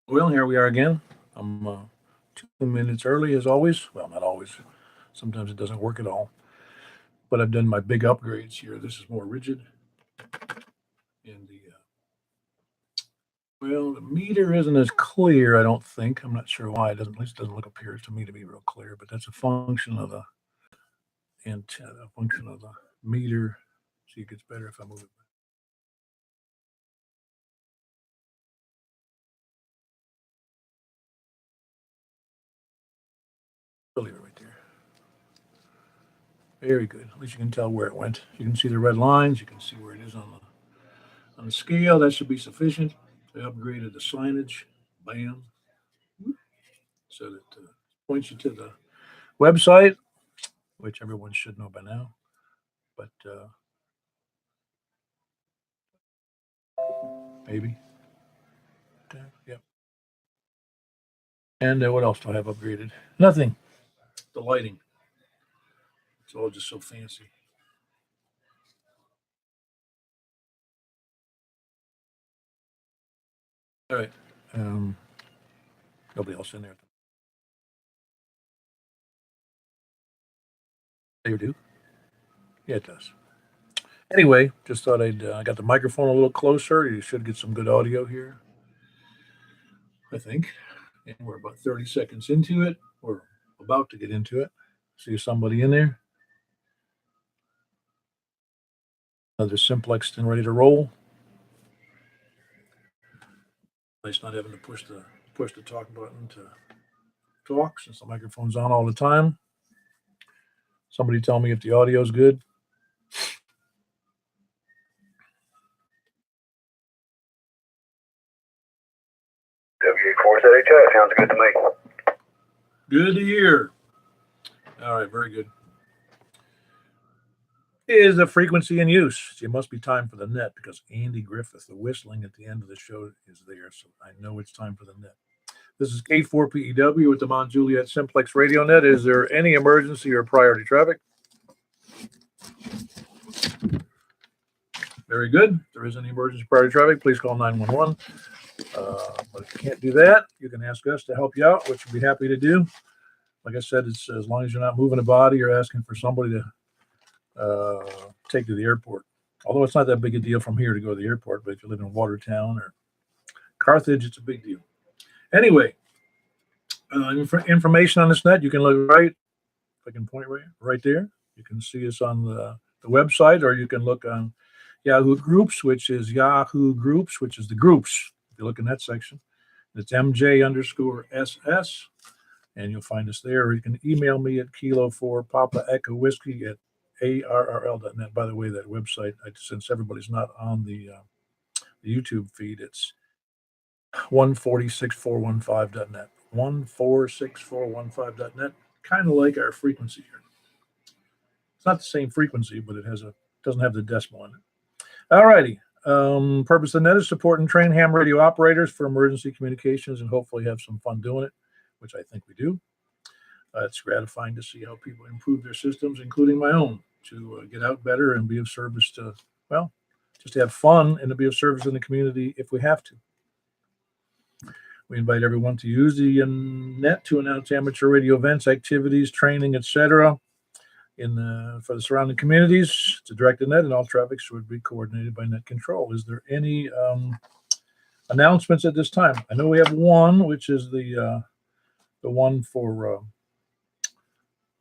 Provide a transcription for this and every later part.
Well, here we are again. I'm 2 minutes early as always. Well, not always. Sometimes it doesn't work at all. But I've done my big upgrades here. This is more rigid, and the meter isn't as clear. I don't think. I'm not sure why it doesn't. At least doesn't look appear to me to be real clear. But that's a function of the antenna, a function of the meter. See, it gets better if I move it. I'll leave it right there. Very good. At least you can tell where it went. You can see the red lines. You can see where it is on the scale. That should be sufficient. I upgraded the signage. Bam. So that points you to the website, which everyone should know by now. But maybe. Yep. And what else do I have upgraded? Nothing. The lighting. It's all just so fancy. All right. Um, Nobody else in there. They do? Yeah, it does. Anyway, just thought I got the microphone a little closer. You should get some good audio here, I think. And we're about 30 seconds into it. We're about to get into it. See somebody in there. Another simplex and ready to roll. Nice not having to push the talk button to talk since the microphone's on all the time. Somebody tell me if the audio's good. W4ZHI sounds good to me. Good to hear. All right, very good. Is the frequency in use? It must be time for the net because Andy Griffith, the whistling at the end of the show, is there. So I know it's time for the net. This is K4PEW with the Mount Juliet Simplex Radio Net. Is there any emergency or priority traffic? Very good. If there is any emergency priority traffic, please call 911. But if you can't do that, you can ask us to help you out, which we'll be happy to do. Like I said, it's as long as you're not moving a body or asking for somebody to take to the airport. Although it's not that big a deal from here to go to the airport, but if you live in Watertown or Carthage, it's a big deal. Anyway, information on this net, you can look right, if I can point right there. You can see us on the website, or you can look on Yahoo Groups, which is the groups. If you look in that section, it's MJ underscore SS, and you'll find us there. Or you can email me at Kilo 4 Papa Echo Whiskey at ARRL.net. By the way, that website, since everybody's not on the YouTube feed, it's 146415.net. 146415.net. Kind of like our frequency here. It's not the same frequency, but it doesn't have the decimal in it. All righty. Purpose of the net is support and train ham radio operators for emergency communications and hopefully have some fun doing it, which I think we do. It's gratifying to see how people improve their systems, including my own, to get out better and be of service to, well, just to have fun and to be of service in the community if we have to. We invite everyone to use the net to announce amateur radio events, activities, training, etc. For the surrounding communities. To direct the net, and all traffic should be coordinated by net control. Is there any announcements at this time? I know we have one, which is the one for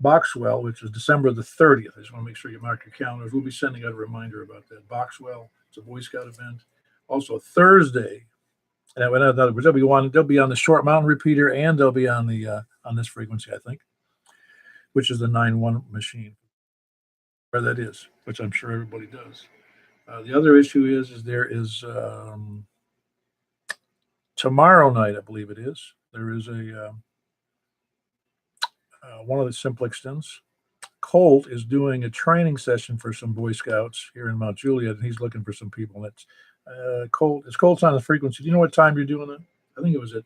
Boxwell, which is December the 30th. I just want to make sure you mark your calendars. We'll be sending out a reminder about that. Boxwell, it's a Boy Scout event. Also Thursday, and in other words, they'll be on the Short Mountain repeater, and they'll be on the on this frequency, I think, which is the 9-1 machine. Where that is, which I'm sure everybody does. The other issue is there is tomorrow night, I believe it is. There is a one of the Simplextons. Colt is doing a training session for some Boy Scouts here in Mount Juliet, and he's looking for some people. That's Colt. Is Colt's on the frequency? Do you know what time you're doing that? I think it was at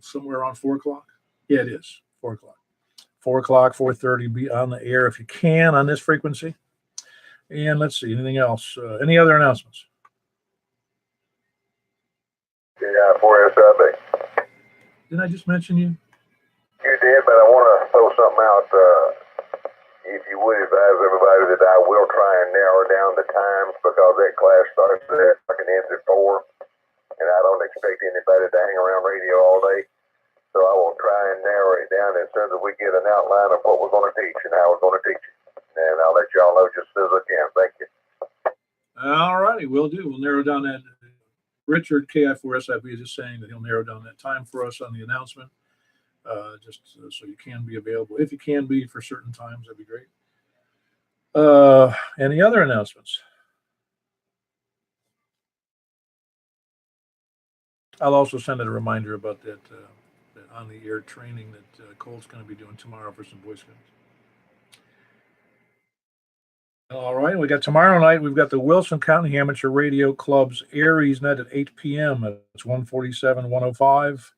somewhere around 4:00. Yeah, it is 4:00. 4:00, 4:30. Be on the air if you can on this frequency. And let's see, anything else? Any other announcements? Yeah, KI4SIB. Didn't I just mention you? You did, but I want to throw something out. If you would advise everybody that I will try and narrow down the times because that class starts at fucking ends at 4, and I don't expect anybody to hang around radio all day. So I will try and narrow it down as soon as we get an outline of what we're going to teach and how we're going to teach it. And I'll let y'all know just as soon as I can. Thank you. All righty, we'll do. We'll narrow down that. Richard KI4SIB is just saying that he'll narrow down that time for us on the announcement, just so you can be available. If you can be for certain times, that'd be great. Any other announcements? I'll also send a reminder about that on-the-air training that Cole's going to be doing tomorrow for some Boy Scouts. All right, we got tomorrow night. We've got the Wilson County Amateur Radio Club's Aries Net at 8 p.m. It's 147-105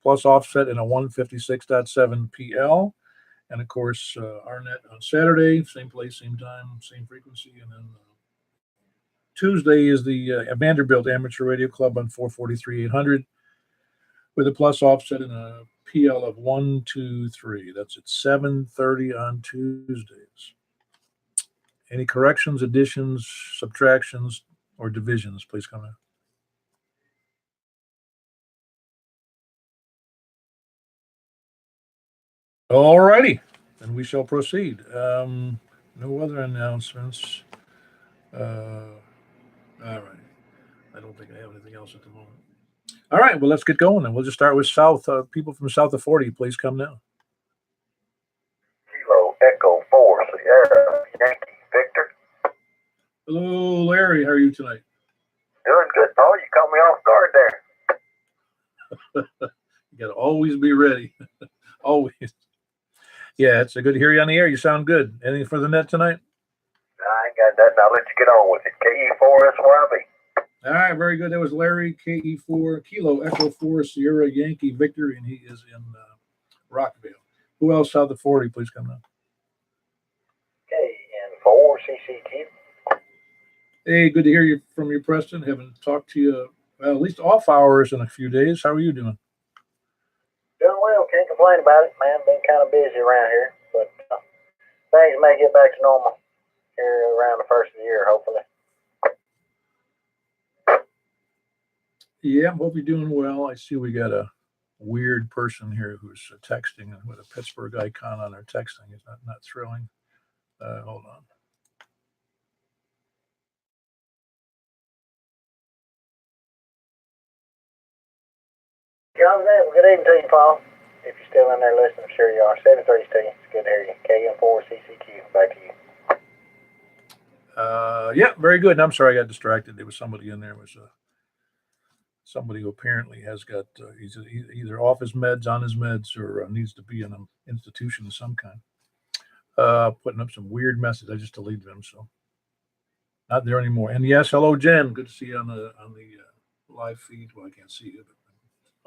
plus offset in a 156.7 PL, and of course our net on Saturday, same place, same time, same frequency, and then Tuesday is the Vanderbilt Amateur Radio Club on 443-800 with a plus offset in a PL of 123. That's at 7:30 on Tuesdays. Any corrections, additions, subtractions, or divisions, please come in. All righty, then we shall proceed. No other announcements. All right. I don't think I have anything else at the moment. All right, well, let's get going, and we'll just start with South. People from south of 40, please come now. Kilo Echo 4 Sierra Yankee Victor. Hello, Larry. How are you tonight? Doing good, Paul. You caught me off guard there. You got to always be ready. Always. Yeah, it's good to hear you on the air. You sound good. Anything for the net tonight? I ain't got nothing. I'll let you get on with it. KE4SYB. All right, very good. That was Larry, KE4, Kilo Echo 4 Sierra Yankee Victor, and he is in Rockville. Who else south of 40? Please come now. KN4 CCQ. Hey, good to hear you from you, Preston. Haven't talked to you, well, at least off hours in a few days. How are you doing? Doing well. Can't complain about it, man. Been kind of busy around here, but things may get back to normal here around the first of the year, hopefully. Yeah, hope you're doing well. I see we got a weird person here who's texting with a Pittsburgh icon on their texting. Is that not thrilling? Hold on. Good evening to you, Paul. If you're still in there listening, I'm sure you are. 732. It's good to hear you. KM4 CCQ. Back to you. Yeah, very good. And I'm sorry I got distracted. There was somebody in there. It was somebody who apparently has got he's either off his meds, on his meds, or needs to be in an institution of some kind. Putting up some weird messages. I just deleted them, so not there anymore. And yes, hello, Jen. Good to see you on the live feed. Well, I can't see you, but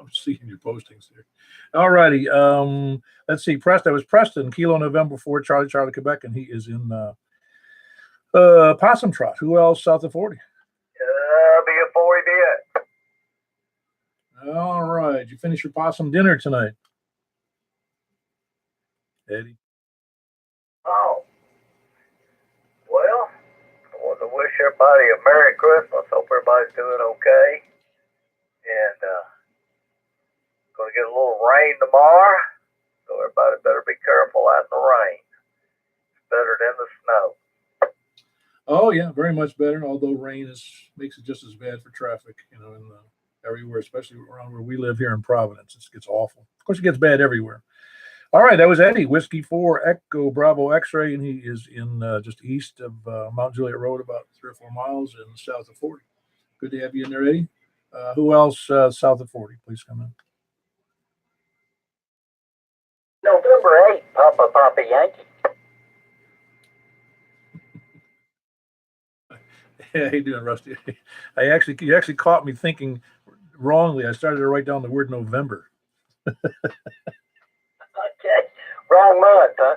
I'm seeing your postings there. All righty. Let's see. That was Preston, Kilo November 4, Charlie, Quebec, and he is in Possum Trot. Who else south of 40? Be a 40 bit. All right. You finish your possum dinner tonight, Eddie? Oh. Well, I want to wish everybody a Merry Christmas. Hope everybody's doing okay. And going to get a little rain tomorrow. So everybody better be careful out in the rain. It's better than the snow. Oh, yeah, very much better. Although rain makes it just as bad for traffic, everywhere, especially around where we live here in Providence. It gets awful. Of course, it gets bad everywhere. All right, that was Eddie, Whiskey 4 Echo Bravo X-Ray, and he is in just east of Mount Juliet Road, about 3 or 4 miles, and south of 40. Good to have you in there, Eddie. Who else south of 40? Please come in. November 8, Papa Yankee. Hey, how you doing, Rusty? You actually caught me thinking wrongly. I started to write down the word November. Okay, wrong month, huh?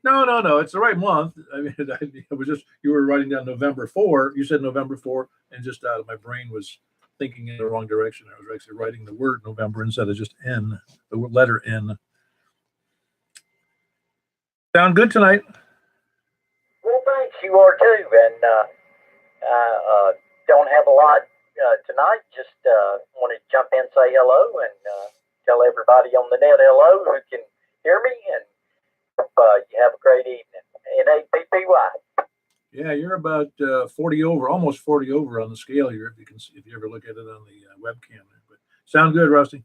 No. It's the right month. I mean, it was just you were writing down November 4. You said November 4, and just my brain was thinking in the wrong direction. I was actually writing the word November instead of just N, the letter N. Sound good tonight? Well, thanks. You are too. And I don't have a lot tonight. Just want to jump in, say hello, and tell everybody on the net hello who can hear me. And you have a great evening. NAPPY. Yeah, you're about 40 over, almost 40 over on the scale here. If you can see, if you ever look at it on the webcam. But sound good, Rusty?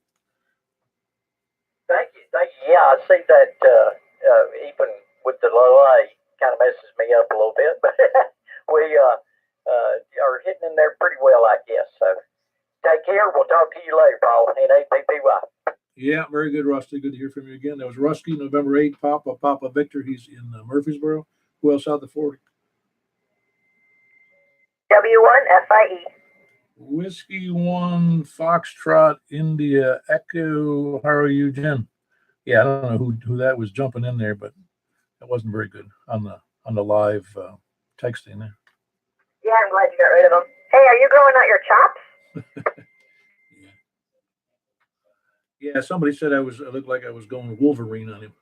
Thank you. Thank you. Yeah, I see that even with the delay, kind of messes me up a little bit, but we are hitting in there pretty well, I guess. So take care. We'll talk to you later, Paul. NAPPY. Yeah, very good, Rusty. Good to hear from you again. That was Rusty, November 8th, Papa Victor. He's in Murfreesboro. Who else out the 40? W1FIE. Whiskey 1, Foxtrot, India, Echo. How are you, Jen? Yeah, I don't know who that was jumping in there, but that wasn't very good on the live texting there. Yeah, I'm glad you got rid of them. Hey, are you growing out your chops? Yeah, somebody said I looked like I was going Wolverine on him.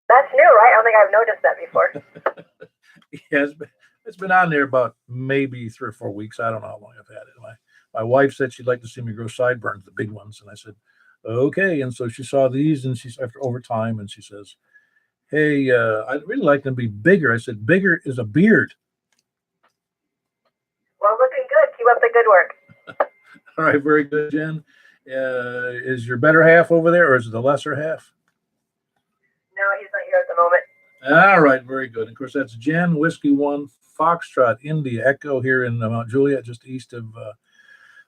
That's new, right? I don't think I've noticed that before. Yeah, it's been on there about maybe 3 or 4 weeks. I don't know how long I've had it. My wife said she'd like to see me grow sideburns, the big ones, and I said, okay. And so she saw these, and she's after over time, and she says, hey, I'd really like them to be bigger. I said, bigger is a beard. Well, looking good. Keep up the good work. All right, very good, Jen. Is your better half over there, or is it the lesser half? No, he's not here at the moment. All right, very good. Of course, that's Jen, Whiskey 1, Foxtrot, India, Echo here in Mount Juliet, just east of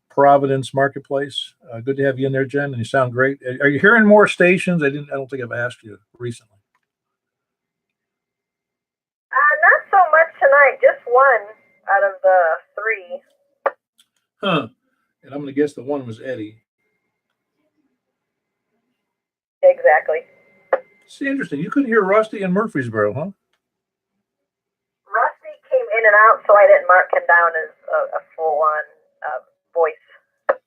Providence Marketplace. Good to have you in there, Jen, and you sound great. Are you hearing more stations? I don't think I've asked you recently. Not so much tonight. Just one out of the 3. Huh. And I'm going to guess the one was Eddie. Exactly. See, interesting. You couldn't hear Rusty in Murfreesboro, huh? Rusty came in and out, so I didn't mark him down as a full-on voice.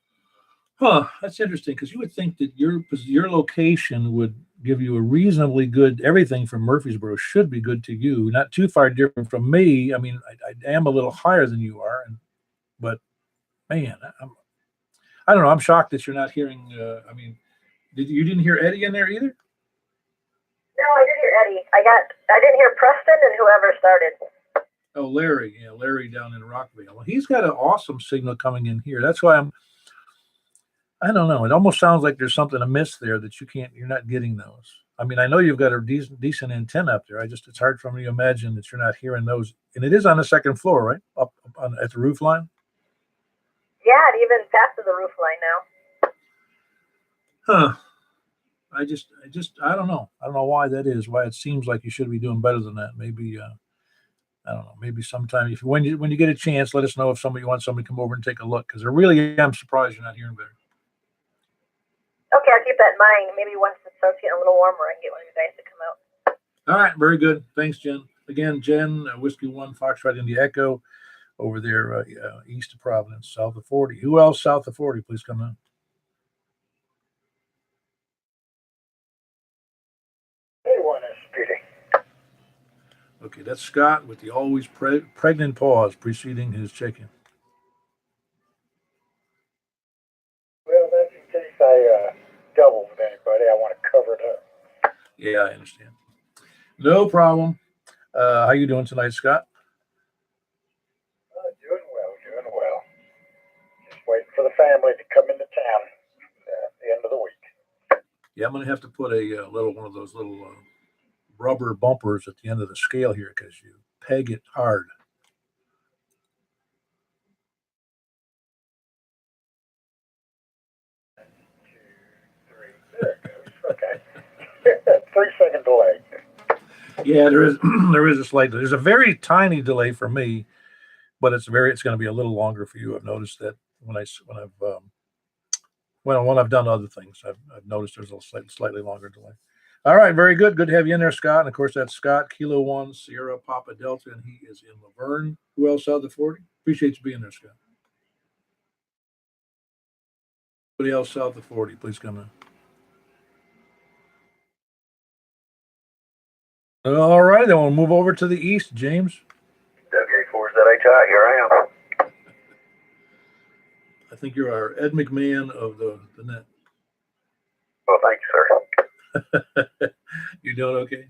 Huh. That's interesting, because you would think that your location would give you a reasonably good, everything from Murfreesboro should be good to you. Not too far different from me. I mean, I am a little higher than you are, but man, I don't know. I'm shocked that you're not hearing. I mean, you didn't hear Eddie in there either? No, I did hear Eddie. I didn't hear Preston and whoever started. Oh, Larry. Yeah, Larry down in Rockville. Well, he's got an awesome signal coming in here. That's why I don't know. It almost sounds like there's something amiss there that you're not getting those. I mean, I know you've got a decent antenna up there. It's hard for me to imagine that you're not hearing those. And it is on the second floor, right? Up at the roof line? Yeah, it even passes the roof line now. Huh. I don't know. I don't know why that is. Why it seems like you should be doing better than that. Maybe I don't know. Maybe sometime when you get a chance, let us know if wants somebody to come over and take a look, because I really am surprised you're not hearing better. Okay, I'll keep that in mind. Maybe once it starts getting a little warmer, I can get one of you guys to come out. All right, very good. Thanks, Jen. Again, Jen, Whiskey 1, Foxtrot, India, Echo, over there east of Providence, south of 40. Who else south of 40? Please come in. Anyone is Peter. Okay, that's Scott with the always pregnant pause preceding his check-in. Well, that's in case I double with anybody. I want to cover it up. Yeah, I understand. No problem. How you doing tonight, Scott? Doing well. Just waiting for the family to come into town at the end of the week. Yeah, I'm going to have to put a one of those little rubber bumpers at the end of the scale here, because you peg it hard. There it goes. Okay. 3-second delay. Yeah, there is there's a very tiny delay for me, but it's going to be a little longer for you. I've noticed that when I've done other things, I've noticed there's a slightly longer delay. All right, very good. Good to have you in there, Scott. And of course, that's Scott, Kilo 1, Sierra, Papa Delta, and he is in Laverne. Who else out of the 40? Appreciate you being there, Scott. Anybody else south of 40, please come in. All right, then we'll move over to the east, James. WA4ZHI, here I am. I think you're our Ed McMahon of the net. Well, thank you, sir. You doing okay?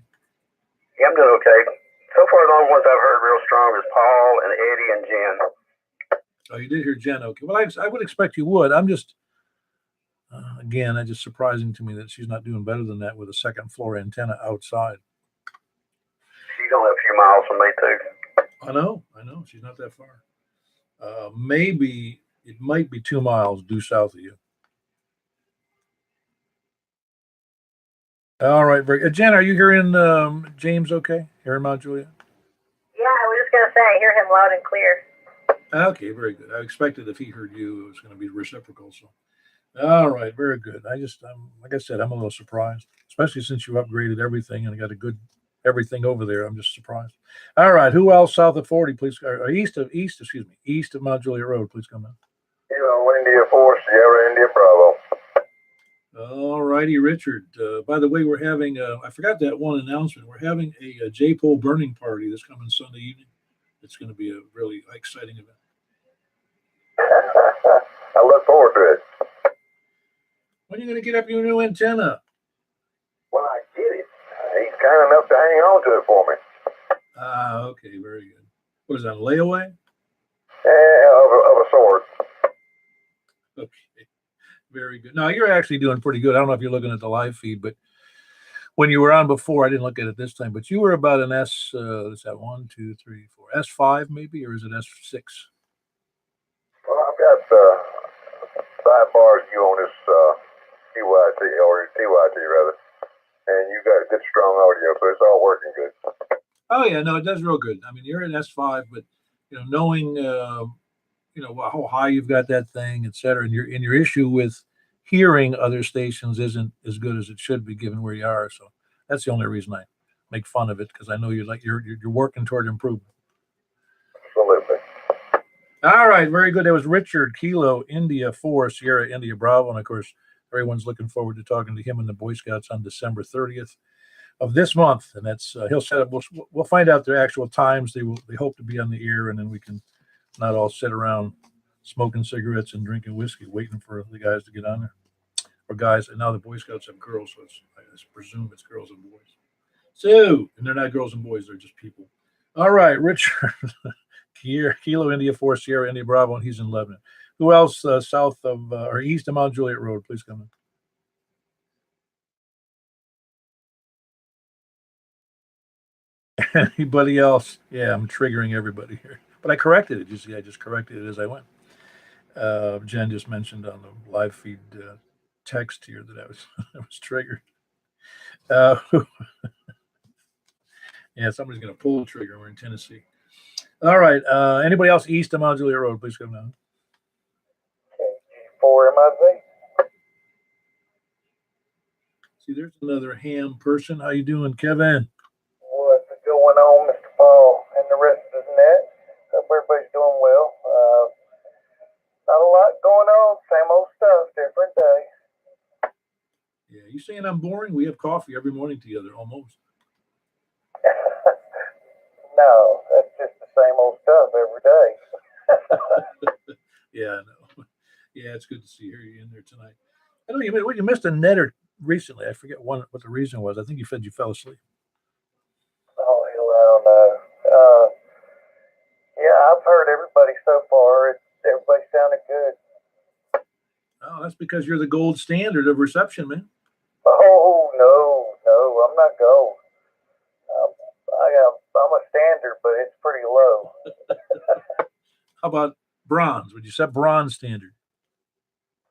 Yeah, I'm doing okay. So far, the only ones I've heard real strong is Paul and Eddie and Jen. Oh, you did hear Jen. Okay. Well, I would expect you would. I'm just, again, it's just surprising to me that she's not doing better than that with a second floor antenna outside. She's only a few miles from me, too. I know. She's not that far. Maybe it might be 2 miles due south of you. All right, Jen, are you hearing James okay? Hearing Mount Juliet? Yeah, I was just going to say, I hear him loud and clear. Okay, very good. I expected if he heard you, it was going to be reciprocal. So, all right, very good. Like I said, I'm a little surprised, especially since you upgraded everything and got a good everything over there. I'm just surprised. All right, who else south of 40, please? Or east of Mount Juliet Road, please come in. India 4, Sierra India Bravo. All righty, Richard. By the way, we're having, I forgot that one announcement. We're having a J-pole burning party this coming Sunday evening. It's going to be a really exciting event. I look forward to it. When are you going to get up your new antenna? When I get it, he's kind enough to hang on to it for me. Okay, very good. What is that, a layaway? Of a sort. Okay, very good. No, you're actually doing pretty good. I don't know if you're looking at the live feed, but when you were on before, I didn't look at it this time, but you were about an S, is that 1, 2, 3, 4, S5 maybe, or is it S6? Well, I've got 5 bars you on this TYT, or TYT rather, and you got good strong audio, so it's all working good. Oh yeah, no, it does real good. I mean, you're in S5, but knowing how high you've got that thing, et cetera, and your issue with hearing other stations isn't as good as it should be given where you are. So that's the only reason I make fun of it, because I know you're working toward improvement. Absolutely. All right, very good. That was Richard, Kilo India 4, Sierra India Bravo, and of course, everyone's looking forward to talking to him and the Boy Scouts on December 30th of this month, and that's he'll set up. We'll find out their actual times. They hope to be on the air, and then we can not all sit around smoking cigarettes and drinking whiskey, waiting for the guys to get on there. Or guys, and now the Boy Scouts have girls, so I presume it's girls and boys. So, and they're not girls and boys; they're just people. All right, Richard, Kilo India 4, Sierra India Bravo, and he's in Lebanon. Who else south of or east of Mount Juliet Road? Please come in. Anybody else? Yeah, I'm triggering everybody here. But I corrected it. You see, I just corrected it as I went. Jen just mentioned on the live feed text here that I was triggered. Yeah, somebody's going to pull the trigger. We're in Tennessee. All right. Anybody else east of Mount Juliet Road? Please come down. 4MIV. See, there's another ham person. How you doing, Kevin? What's going on, Mr. Paul, and the rest of the net? Hope everybody's doing well. Not a lot going on. Same old stuff, different day. Yeah, you saying I'm boring? We have coffee every morning together, almost. No, that's just the same old stuff every day. Yeah, I know. Yeah, it's good to see you in there tonight. I know you missed a netter recently. I forget what the reason was. I think you said you fell asleep. Oh, hell, I don't know. Yeah, I've heard everybody so far. Everybody sounded good. Oh, that's because you're the gold standard of reception, man. Oh, no, I'm not gold. I'm a standard, but it's pretty low. How about bronze? Would you set bronze standard?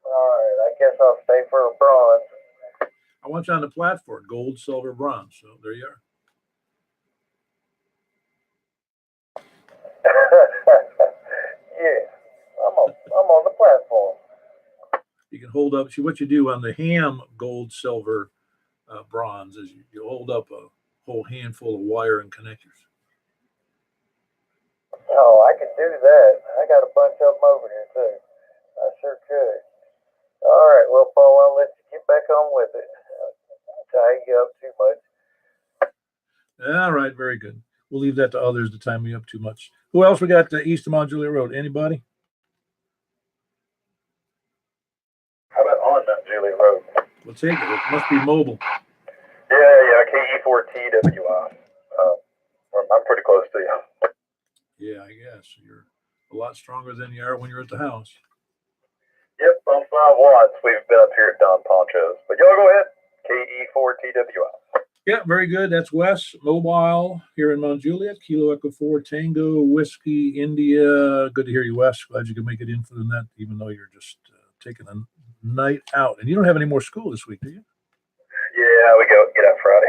All right, I guess I'll stay for a bronze. I want you on the platform, gold, silver, bronze. So there you are. Yeah, I'm on the platform. You can hold up. See what you do on the ham, gold, silver, bronze is you hold up a whole handful of wire and connectors. Oh, I could do that. I got a bunch of them over here too. I sure could. All right, well, Paul, I'll let you get back on with it. Tie you up too much. All right, very good. We'll leave that to others to tie me up too much. Who else we got east of Mount Juliet Road? Anybody? How about on Mount Juliet Road? We'll take it. It must be mobile. Yeah, KE4TWI. I'm pretty close to you. Yeah, I guess. You're a lot stronger than you are when you're at the house. Yep, on 5 watts. We've been up here at Don Poncho's. But y'all go ahead. KE4TWI. Yeah, very good. That's Wes, mobile here in Mount Juliet. Kilo Echo 4, Tango, Whiskey, India. Good to hear you, Wes. Glad you could make it in for the net, even though you're just taking a night out. And you don't have any more school this week, do you? Yeah, we get out Friday.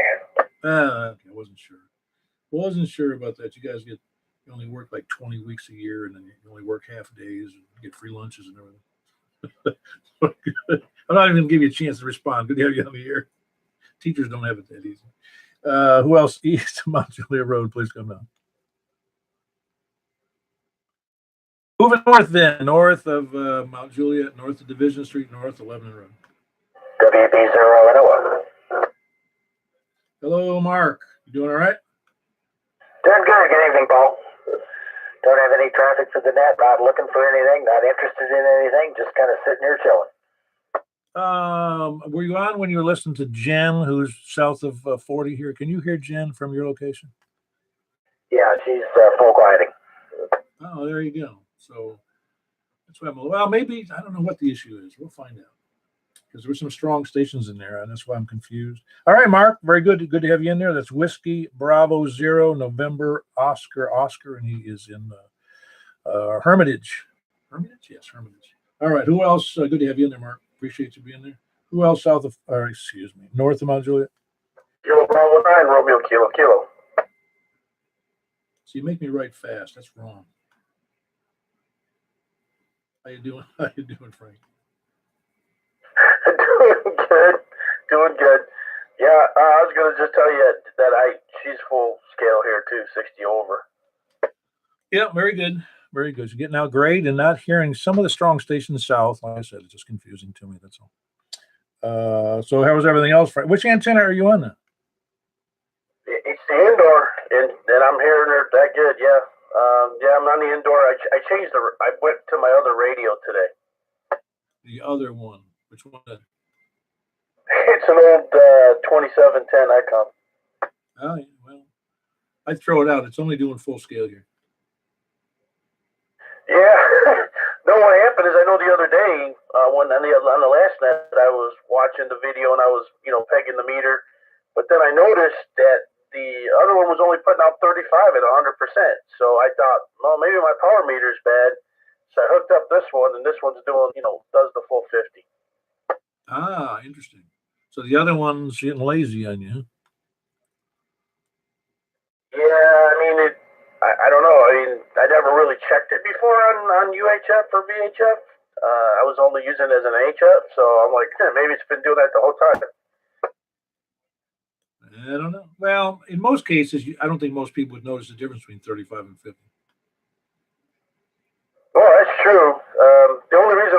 Okay, I wasn't sure about that. You guys you only work like 20 weeks a year, and then you only work half days and get free lunches and everything. Good. I'm not even going to give you a chance to respond. Good to have you on the air. Teachers don't have it that easy. Who else? East of Mount Juliet Road, please come down. Moving north then, north of Mount Juliet, north of Division Street, north of Lebanon Road. WB0 Hello, Mark. You doing all right? Doing good. Good evening, Paul. Don't have any traffic for the net. Not looking for anything. Not interested in anything. Just kind of sitting here chilling. Were you on when you were listening to Jen, who's south of 40 here? Can you hear Jen from your location? Yeah, she's full quieting. Oh, there you go. So that's why well, maybe, I don't know what the issue is. We'll find out. Because there were some strong stations in there, and that's why I'm confused. All right, Mark, very good. Good to have you in there. That's Whiskey Bravo 0 November Oscar, and he is in Hermitage. Hermitage? Yes, Hermitage. All right, who else? Good to have you in there, Mark. Appreciate you being there. Who else north of Mount Juliet? Kilo Bravo 9, Romeo Kilo. So you make me write fast. That's wrong. How you doing? Frank? Doing good. Yeah, I was gonna just tell you that she's full scale here too, 60 over. Yeah, very good. Very good. You're getting out great and not hearing some of the strong stations south. Like I said, it's just confusing to me. That's all. So how was everything else, Frank? Which antenna are you on now? It's the indoor, and I'm hearing her that good. Yeah, yeah. I'm on the indoor. I changed I went to my other radio today. The other one. Which one? It's an old 2710 Icon. Oh, yeah, well, I throw it out. It's only doing full scale here. Yeah. No, what happened is I know the other day when on the last net I was watching the video and I was pegging the meter, but then I noticed that the other one was only putting out 35 at 100%. So I thought, well, maybe my power meter is bad. So I hooked up this one, and this one's doing does the full 50. Ah, interesting. So the other one's getting lazy on you. Yeah, I mean I don't know. I mean, I never really checked it before on UHF or VHF. I was only using it as an HF, so I'm like, maybe it's been doing that the whole time. I don't know. Well, in most cases, I don't think most people would notice the difference between 35 and 50. Well, that's true. The only reason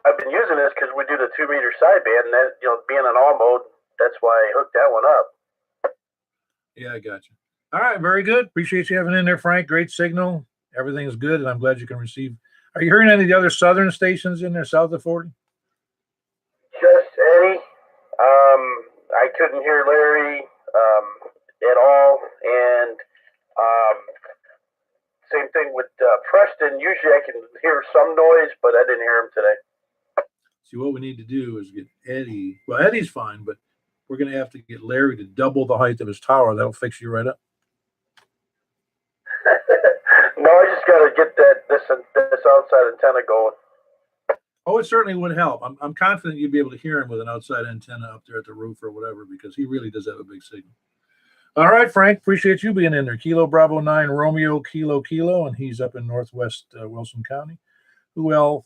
I've been using this because we do the 2 meter sideband, and that being in all mode, that's why I hooked that one up. Yeah, I got you. All right, very good. Appreciate you having in there, Frank. Great signal. Everything's good, and I'm glad you can receive. Are you hearing any of the other southern stations in there, south of 40? Just Eddie. I couldn't hear Larry at all, and same thing with Preston. Usually I can hear some noise, but I didn't hear him today. See, what we need to do is get Eddie. Well, Eddie's fine, but we're going to have to get Larry to double the height of his tower. That'll fix you right up. No, I just got to get this outside antenna going. Oh, it certainly would help. I'm confident you'd be able to hear him with an outside antenna up there at the roof or whatever, because he really does have a big signal. All right, Frank, appreciate you being in there. Kilo Bravo 9 Romeo Kilo, and he's up in northwest Wilson County. Who else?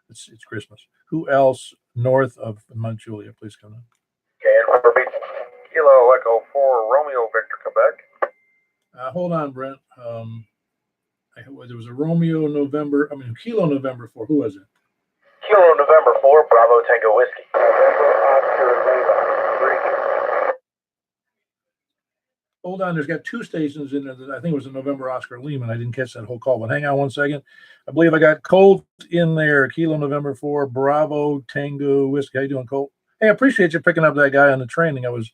It's Christmas. Who else north of Mount Juliet? Please come in. Okay, Kilo Echo 4 Romeo Victor Quebec. Hold on, Brent. There was a Romeo November. I mean, Kilo November 4. Who was it? Kilo November 4, Bravo Tango Whiskey. Hold on, there's got two stations in there. I think it was a November Oscar Lehman. I didn't catch that whole call, but hang on one second. I believe I got Colt in there. Kilo November 4, Bravo Tango Whiskey. How you doing, Colt? Hey, I appreciate you picking up that guy on the training. I was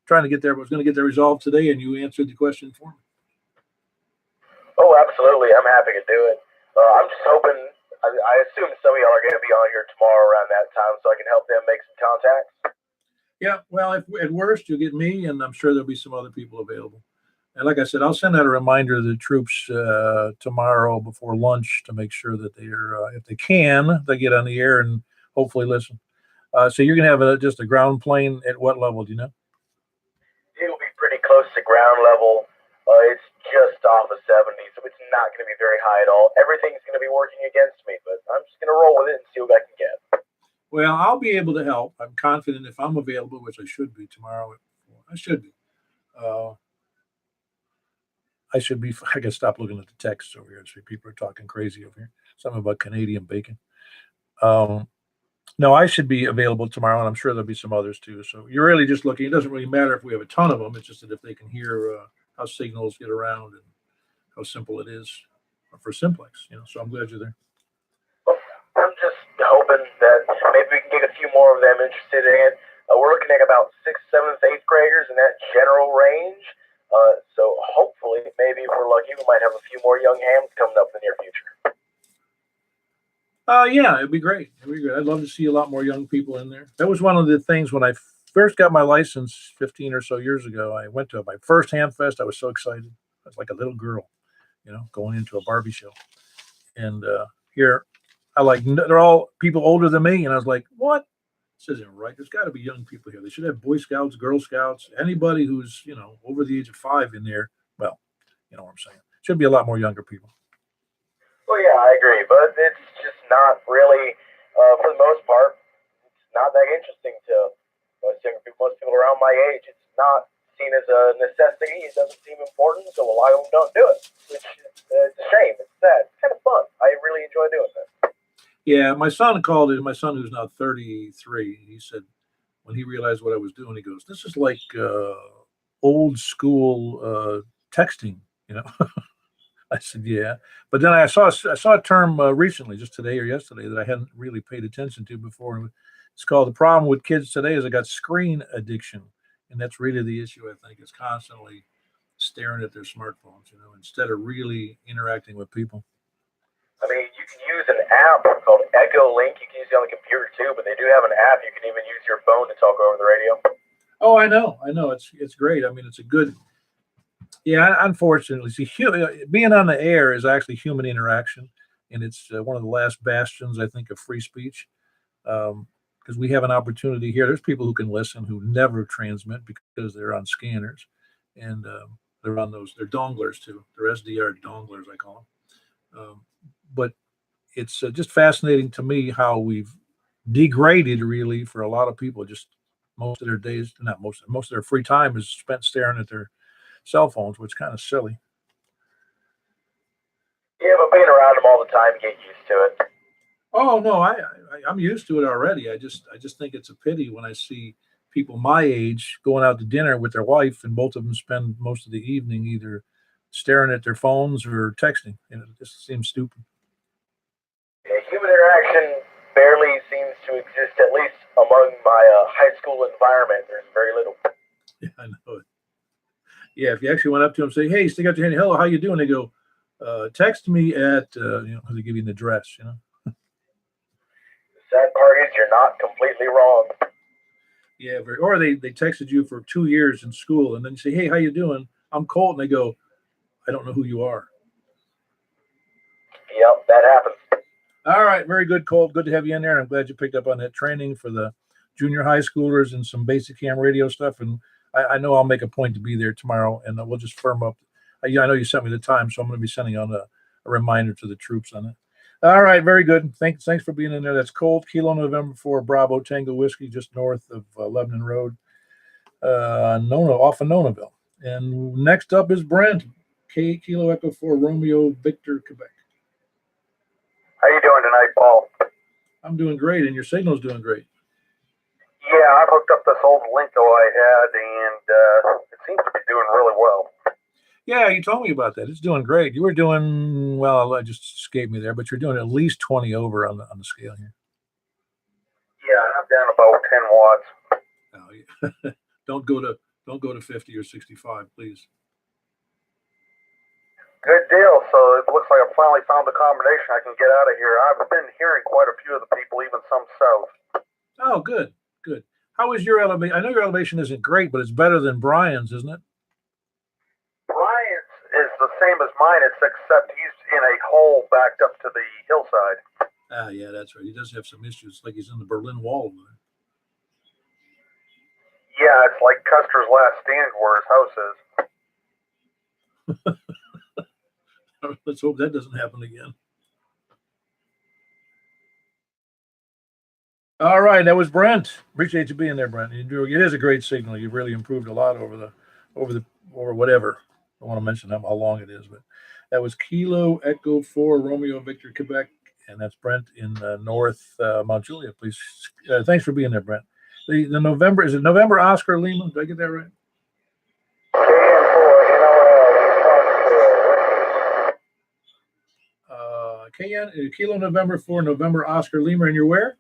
trying to get there, but I was going to get that resolved today, and you answered the question for me. Oh, absolutely. I'm happy to do it. I'm just hoping, I assume some of y'all are going to be on here tomorrow around that time so I can help them make some contacts. Yeah, well, if at worst, you'll get me, and I'm sure there'll be some other people available. And like I said, I'll send out a reminder to the troops tomorrow before lunch to make sure that they're, if they can, they get on the air and hopefully listen. So you're going to have just a ground plane at what level, do you know? It'll be pretty close to ground level. It's just off of 70, so it's not going to be very high at all. Everything's going to be working against me, but I'm just going to roll with it and see what I can get. Well, I'll be able to help. I'm confident if I'm available, which I should be tomorrow. I should be. I can stop looking at the text over here. So people are talking crazy over here. Something about Canadian bacon. No, I should be available tomorrow, and I'm sure there'll be some others too. So you're really just looking. It doesn't really matter if we have a ton of them. It's just that if they can hear how signals get around and how simple it is for Simplex. So I'm glad you're there. I'm just hoping that maybe we can get a few more of them interested in it. We're looking at about 6th, 7th, 8th graders in that general range. So hopefully, maybe if we're lucky, we might have a few more young hams coming up in the near future. Yeah, it'd be great. It'd be great. I'd love to see a lot more young people in there. That was one of the things when I first got my license 15 or so years ago. I went to my first ham fest. I was so excited. I was like a little girl, going into a Barbie show. And here, they're all people older than me. And I was like, what? This isn't right. There's got to be young people here. They should have Boy Scouts, Girl Scouts, anybody who's, over the age of 5 in there. Well, you know what I'm saying. Should be a lot more younger people. Well, yeah, I agree, but it's just not really, for the most part, it's not that interesting to most younger people. Most people around my age, it's not seen as a necessity. It doesn't seem important, so a lot of them don't do it, which is it's a shame. It's sad. It's kind of fun. I really enjoy doing this. Yeah, my son called it. My son, who's now 33, he said when he realized what I was doing, he goes, "This is like old school texting," I said, "Yeah," but then I saw a term recently, just today or yesterday, that I hadn't really paid attention to before. It's called the problem with kids today is they got screen addiction, and that's really the issue. I think is constantly staring at their smartphones, instead of really interacting with people. I mean, you can use an app called Echo Link. You can use it on the computer too, but they do have an app. You can even use your phone to talk over the radio. Oh, I know. It's great. I mean, it's a good. Yeah, unfortunately, see, being on the air is actually human interaction, and it's one of the last bastions, I think, of free speech, because we have an opportunity here. There's people who can listen who never transmit because they're on scanners, and they're on they're donglers too. They're SDR donglers, I call them. But it's just fascinating to me how we've degraded, really, for a lot of people. Just most of their days, not most of their free time is spent staring at their cell phones, which is kind of silly. Yeah, but being around them all the time, you get used to it. Oh no, I'm used to it already. I just think it's a pity when I see people my age going out to dinner with their wife, and both of them spend most of the evening either staring at their phones or texting. It just seems stupid. Yeah, human interaction barely seems to exist, at least among my high school environment. There's very little. Yeah, I know it. Yeah, if you actually went up to them and say, "Hey, stick out your hand, hello, how you doing?" They go, "Text me at," they give you an address, The sad part is you're not completely wrong. Yeah, or they texted you for 2 years in school, and then you say, "Hey, how you doing? I'm Colt," and they go, "I don't know who you are." Yep, that happens. All right, very good, Colt. Good to have you in there. I'm glad you picked up on that training for the junior high schoolers and some basic ham radio stuff. And I know I'll make a point to be there tomorrow, and we'll just firm up. I know you sent me the time, so I'm going to be sending on a reminder to the troops on it. All right, very good. Thanks for being in there. That's Colt, Kilo November 4, Bravo Tango Whiskey, just north of Lebanon Road, off of Nonaville. And next up is Brent. Kilo Echo 4 Romeo Victor Quebec. How you doing tonight, Paul? I'm doing great, and your signal's doing great. Yeah, I've hooked up this old Linko I had, and it seems to be doing really well. Yeah, you told me about that. It's doing great. You were doing, well, I just escaped me there, but you're doing at least 20 over on the scale here. Yeah, I'm down about 10 watts. Oh, yeah. don't go to 50 or 65, please. Good deal. So it looks like I finally found the combination I can get out of here. I've been hearing quite a few of the people, even some south. Oh, good, good. How is your elevation? I know your elevation isn't great, but it's better than Brian's, isn't it? Brian's is the same as mine, except he's in a hole backed up to the hillside. Ah, yeah, that's right. He does have some issues, like he's in the Berlin Wall. Yeah, it's like Custer's last stand where his house is. Let's hope that doesn't happen again. All right, that was Brent. Appreciate you being there, Brent. It is a great signal. You've really improved a lot over whatever. I don't want to mention how long it is, but that was Kilo Echo 4 Romeo Victor Quebec, and that's Brent in North Mount Juliet. Please, thanks for being there, Brent. The November, is it November Oscar Lima? Did I get that right? Kilo November 4 November Oscar Lima, and you're where?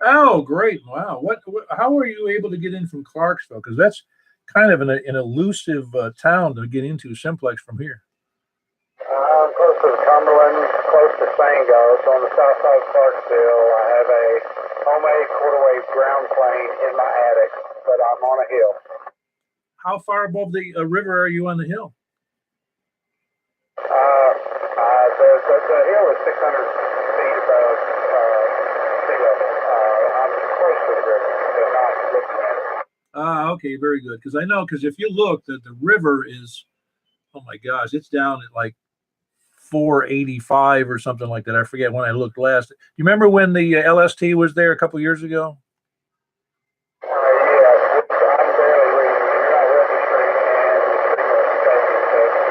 Oh, great! Wow, how are you able to get in from Clarksville? Because that's kind of an elusive town to get into, Simplex, from here. I'm close to the Cumberland, close to Sango. So on the south side of Clarksville, I have a homemade quarter-wave ground plane in my attic, but I'm on a hill. How far above the river are you on the hill? The hill is 600 feet above sea level. I'm close to the river, but not looking at it. Ah, okay, very good. Because if you look, the river is, oh my gosh, it's down at like 485 or something like that. I forget when I looked last. You remember when the LST was there a couple years ago? Yeah, I'm barely reading. You're not registering, and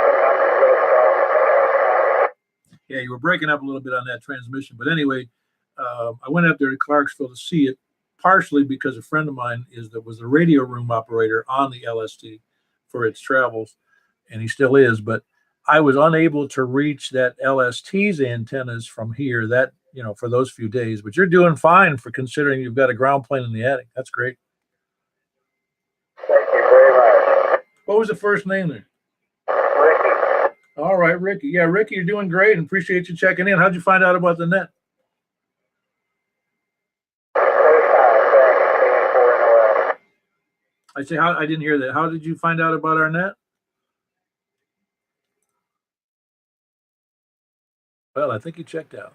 sometimes it's really strong. Yeah, you were breaking up a little bit on that transmission. But anyway, I went up there to Clarksville to see it, partially because a friend of mine was a radio room operator on the LST for its travels, and he still is. But I was unable to reach that LST's antennas from here for those few days. But you're doing fine for considering you've got a ground plane in the attic. That's great. Thank you very much. What was the first name there? Ricky. All right, Ricky. Yeah, Ricky, you're doing great, and appreciate you checking in. How'd you find out about the net? I say, I didn't hear that. How did you find out about our net? Well, I think you checked out.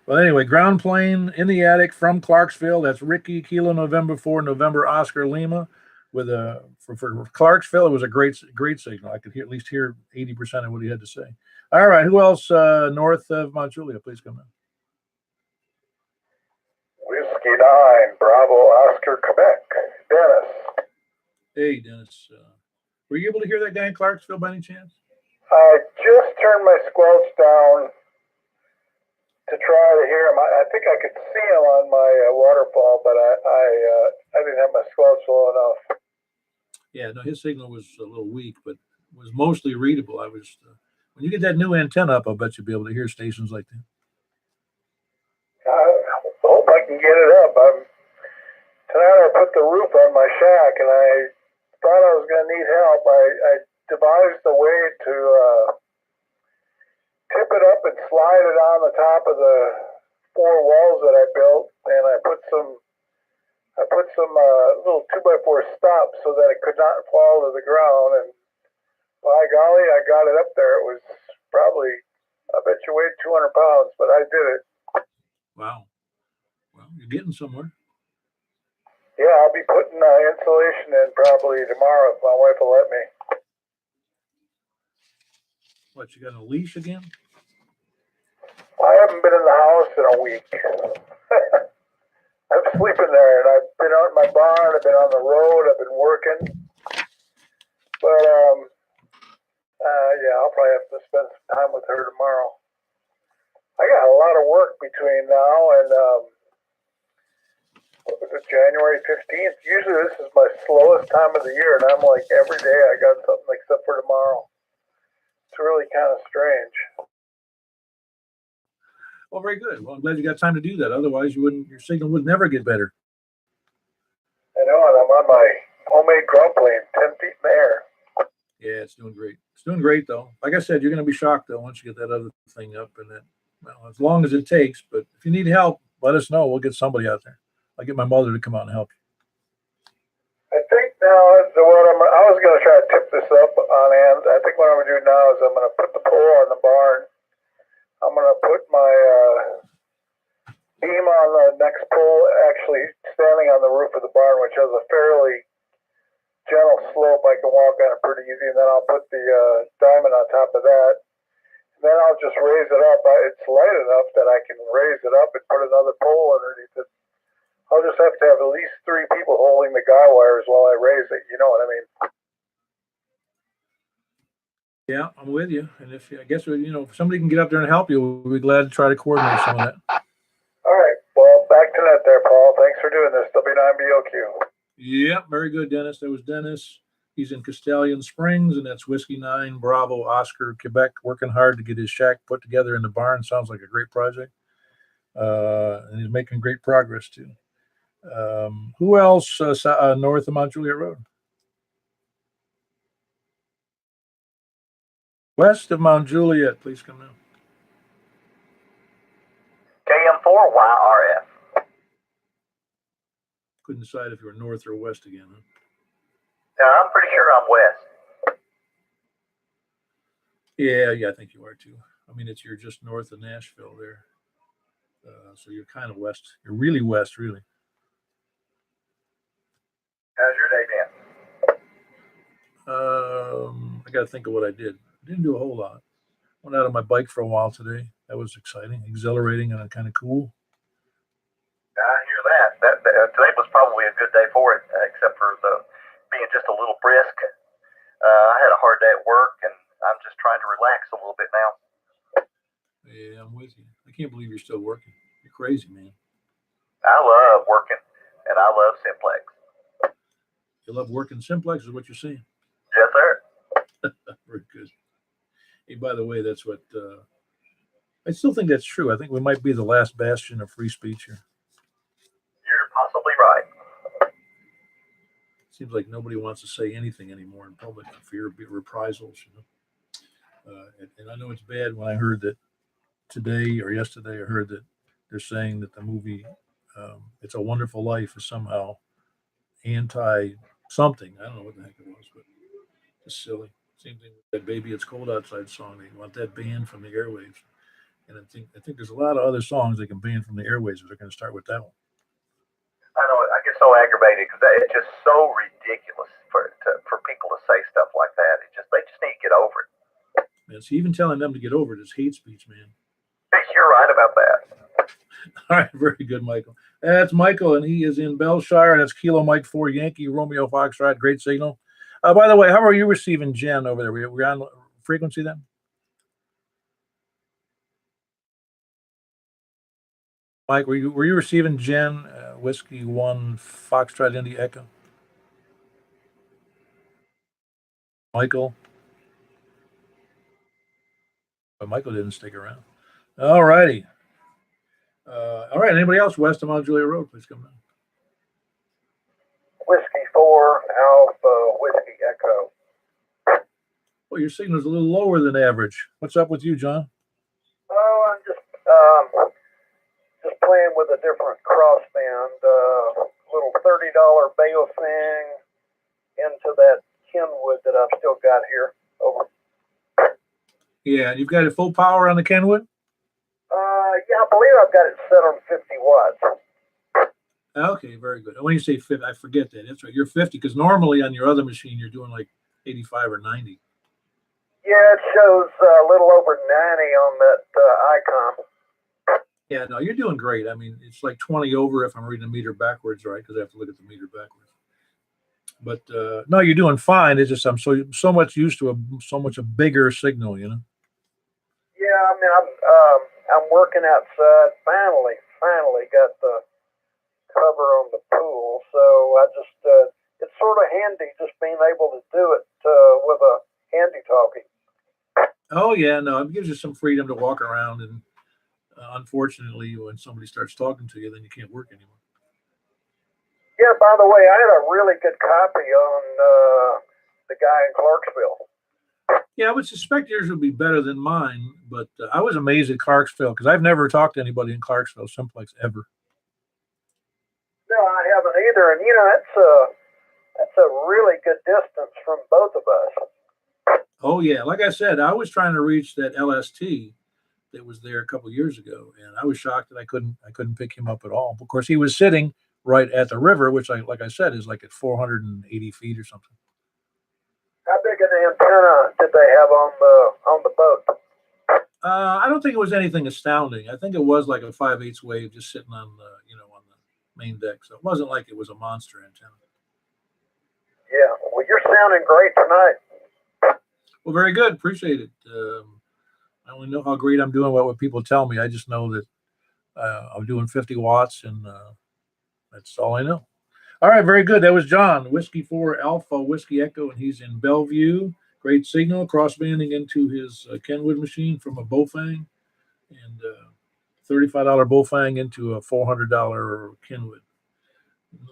Well, anyway, ground plane in the attic from Clarksville. That's Ricky Kilo November 4 November Oscar Lima. With for Clarksville, it was a great signal. I could at least hear 80% of what he had to say. All right, who else north of Mount Juliet? Please come in. Whiskey 9, Bravo, Oscar, Quebec. Dennis. Hey, Dennis. Were you able to hear that guy in Clarksville by any chance? I just turned my squelch down to try to hear him. I think I could see him on my waterfall, but I didn't have my squelch low enough. Yeah, no, his signal was a little weak, but was mostly readable. When you get that new antenna up, I'll bet you'll be able to hear stations like that. I hope I can get it up. Tonight I put the roof on my shack, and I thought I was going to need help. I devised a way to tip it up and slide it on the top of the 4 walls that I built, and I put some little 2x4 stops so that it could not fall to the ground. And by golly, I got it up there. It was probably, I bet you weighed 200 pounds, but I did it. Wow. Well, you're getting somewhere. Yeah, I'll be putting insulation in probably tomorrow if my wife will let me. What, you got a leash again? I haven't been in the house in a week. I'm sleeping there, and I've been out in my barn, I've been on the road, I've been working. But Yeah, I'll probably have to spend some time with her tomorrow. I got a lot of work between now and what was it, January 15th. Usually this is my slowest time of the year, and I'm like every day I got something except for tomorrow. It's really kind of strange. Well, very good. Well, I'm glad you got time to do that. Otherwise, your signal would never get better. I know, and I'm on my homemade ground plane, 10 feet in the air. Yeah, it's doing great. It's doing great, though. Like I said, you're going to be shocked, though, once you get that other thing up. And that, well, as long as it takes. But if you need help, let us know. We'll get somebody out there. I'll get my mother to come out and help you. I think now I was going to try to tip this up on end. I think what I'm going to do now is I'm going to put the pole on the barn. I'm going to put my beam on the next pole, actually standing on the roof of the barn, which has a fairly gentle slope. I can walk on it pretty easy, and then I'll put the diamond on top of that. And then I'll just raise it up. It's light enough that I can raise it up and put another pole underneath it. I'll just have to have at least 3 people holding the guy wires while I raise it. You know what I mean? Yeah, I'm with you. And if if somebody can get up there and help you, we'll be glad to try to coordinate some of that. All right. Well, back to net there, Paul. Thanks for doing this. W9BOQ. Yeah, very good, Dennis. That was Dennis. He's in Castellian Springs, and that's Whiskey 9 Bravo Oscar Quebec, working hard to get his shack put together in the barn. Sounds like a great project. And he's making great progress, too. Who else north of Mount Juliet Road? West of Mount Juliet, please come down. KM4YRF. Couldn't decide if you were north or west again, huh? I'm pretty sure I'm west. Yeah, I think you are too. I mean, you're just north of Nashville there. So you're kind of west. You're really west, really. How's your day been? I got to think of what I did. I didn't do a whole lot. Went out on my bike for a while today. That was exciting, exhilarating, and kind of cool. I hear that. Today was probably a good day for it, except for being just a little brisk. I had a hard day at work, and I'm just trying to relax a little bit now. Yeah, I'm with you. I can't believe you're still working. You're crazy, man. I love working, and I love Simplex. You love working Simplex, is what you're saying? Yes, sir. Very good. Hey, by the way, that's what I still think that's true. I think we might be the last bastion of free speech here. You're possibly right. Seems like nobody wants to say anything anymore in public for fear of reprisals. And I know it's bad when I heard that today or yesterday, I heard that they're saying that the movie It's a Wonderful Life is somehow anti something. I don't know what the heck it was, but it's silly. Same thing with that Baby It's Cold Outside song. They want that banned from the airwaves. And I think there's a lot of other songs they can ban from the airwaves, but they're going to start with that one. I know. I get so aggravated because it's just so ridiculous for people to say stuff like that. They just need to get over it. Man, see, even telling them to get over it is hate speech, man. You're right about that. All right, very good, Michael. That's Michael, and he is in Bellshire, and that's Kilo Mike 4 Yankee Romeo Foxtrot. Great signal. By the way, how are you receiving Jen over there? Were you on frequency then? Mike, were you receiving Jen Whiskey 1 Foxtrot Indy Echo? Michael? But Michael didn't stick around. All righty. All right. Anybody else west of Mount Juliet Road? Please come down. Whiskey 4 Alpha Whiskey Echo. Well, your signal's a little lower than average. What's up with you, John? Oh, I'm just playing with a different crossband, little $30 Bayo thing into that Kenwood that I've still got here. Over. Yeah, you've got it full power on the Kenwood? Yeah, I believe I've got it set on 50 watts. Okay, very good. When you say 50, I forget that. That's right. You're 50, because normally on your other machine, you're doing like 85 or 90. Yeah, it shows a little over 90 on that icon. Yeah, no, you're doing great. I mean, it's like 20 over if I'm reading the meter backwards, right? Because I have to look at the meter backwards. But no, you're doing fine. It's just I'm so much used to so much a bigger signal, you know. Yeah, I mean, I'm working outside. Finally got the cover on the pool, so I just it's sort of handy just being able to do it with a handy talkie. Oh yeah, no, it gives you some freedom to walk around, and unfortunately, when somebody starts talking to you, then you can't work anymore. Yeah, by the way, I had a really good copy on the guy in Clarksville. Yeah, I would suspect yours would be better than mine, but I was amazed at Clarksville because I've never talked to anybody in Clarksville Simplex ever. No, I haven't either, and you know that's a really good distance from both of us. Oh yeah, like I said, I was trying to reach that LST that was there a couple years ago, and I was shocked that I couldn't pick him up at all. Of course, he was sitting right at the river, which like I said is like at 480 feet or something. How big an antenna did they have on the boat? I don't think it was anything astounding. I think it was like a 5/8 wave just sitting on the on the main deck, so it wasn't like it was a monster antenna. Yeah, well, you're sounding great tonight. Well, very good. Appreciate it. I only know how great I'm doing what people tell me. I just know that I'm doing 50 watts, and that's all I know. All right, very good. That was John, Whiskey 4 Alpha Whiskey Echo, and he's in Bellevue. Great signal, crossbanding into his Kenwood machine from a Bofang, and $35 Bofang into a $400 Kenwood.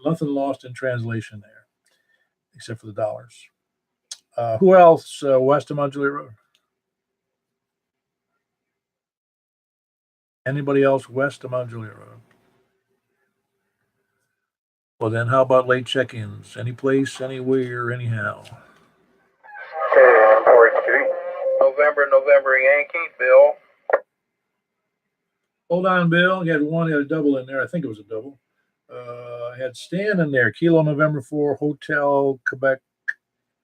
Nothing lost in translation there, except for the dollars. Who else west of Mount Juliet Road? Anybody else west of Mount Juliet Road? Well, then how about late check-ins? Any place, anywhere, anyhow? Okay, Corey Street. November Yankee, Bill. Hold on, Bill. You had a double in there. I think it was a double. I had Stan in there. Kilo November 4 Hotel Quebec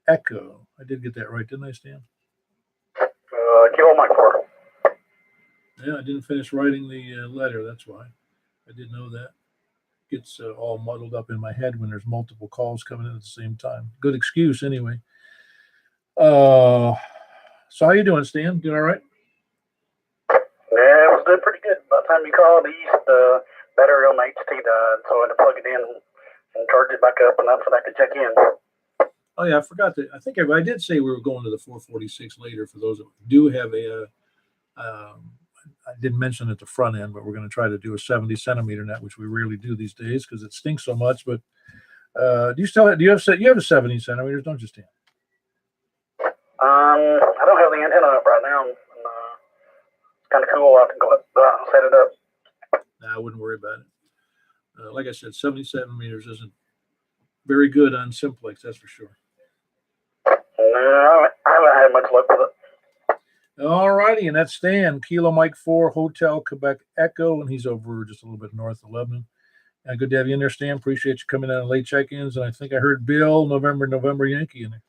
Echo. I did get that right, didn't I, Stan? Kilo Mike 4. Yeah, I didn't finish writing the letter. That's why. I didn't know that. Gets all muddled up in my head when there's multiple calls coming in at the same time. Good excuse, anyway. So how you doing, Stan? Doing all right? Yeah, it was doing pretty good. By the time you called, the battery on the HT died, so I had to plug it in and charge it back up, and that's when I could check in. Oh yeah, I forgot that. I think I did say we were going to the 446 later. For those that do have I didn't mention at the front end, but we're going to try to do a 70 centimeter net, which we rarely do these days because it stinks so much. But do you have a 70 centimeters? Don't you, Stan? I don't have the antenna up right now. It's kind of cool. I can go set it up. Nah, I wouldn't worry about it. Like I said, 70 centimeters isn't very good on Simplex, that's for sure. No, I haven't had much luck with it. All righty, and that's Stan, Kilo Mike 4 Hotel Quebec Echo, and he's over just a little bit north of Lebanon. Good to have you in there, Stan. Appreciate you coming in on late check-ins. And I think I heard Bill, November Yankee in there.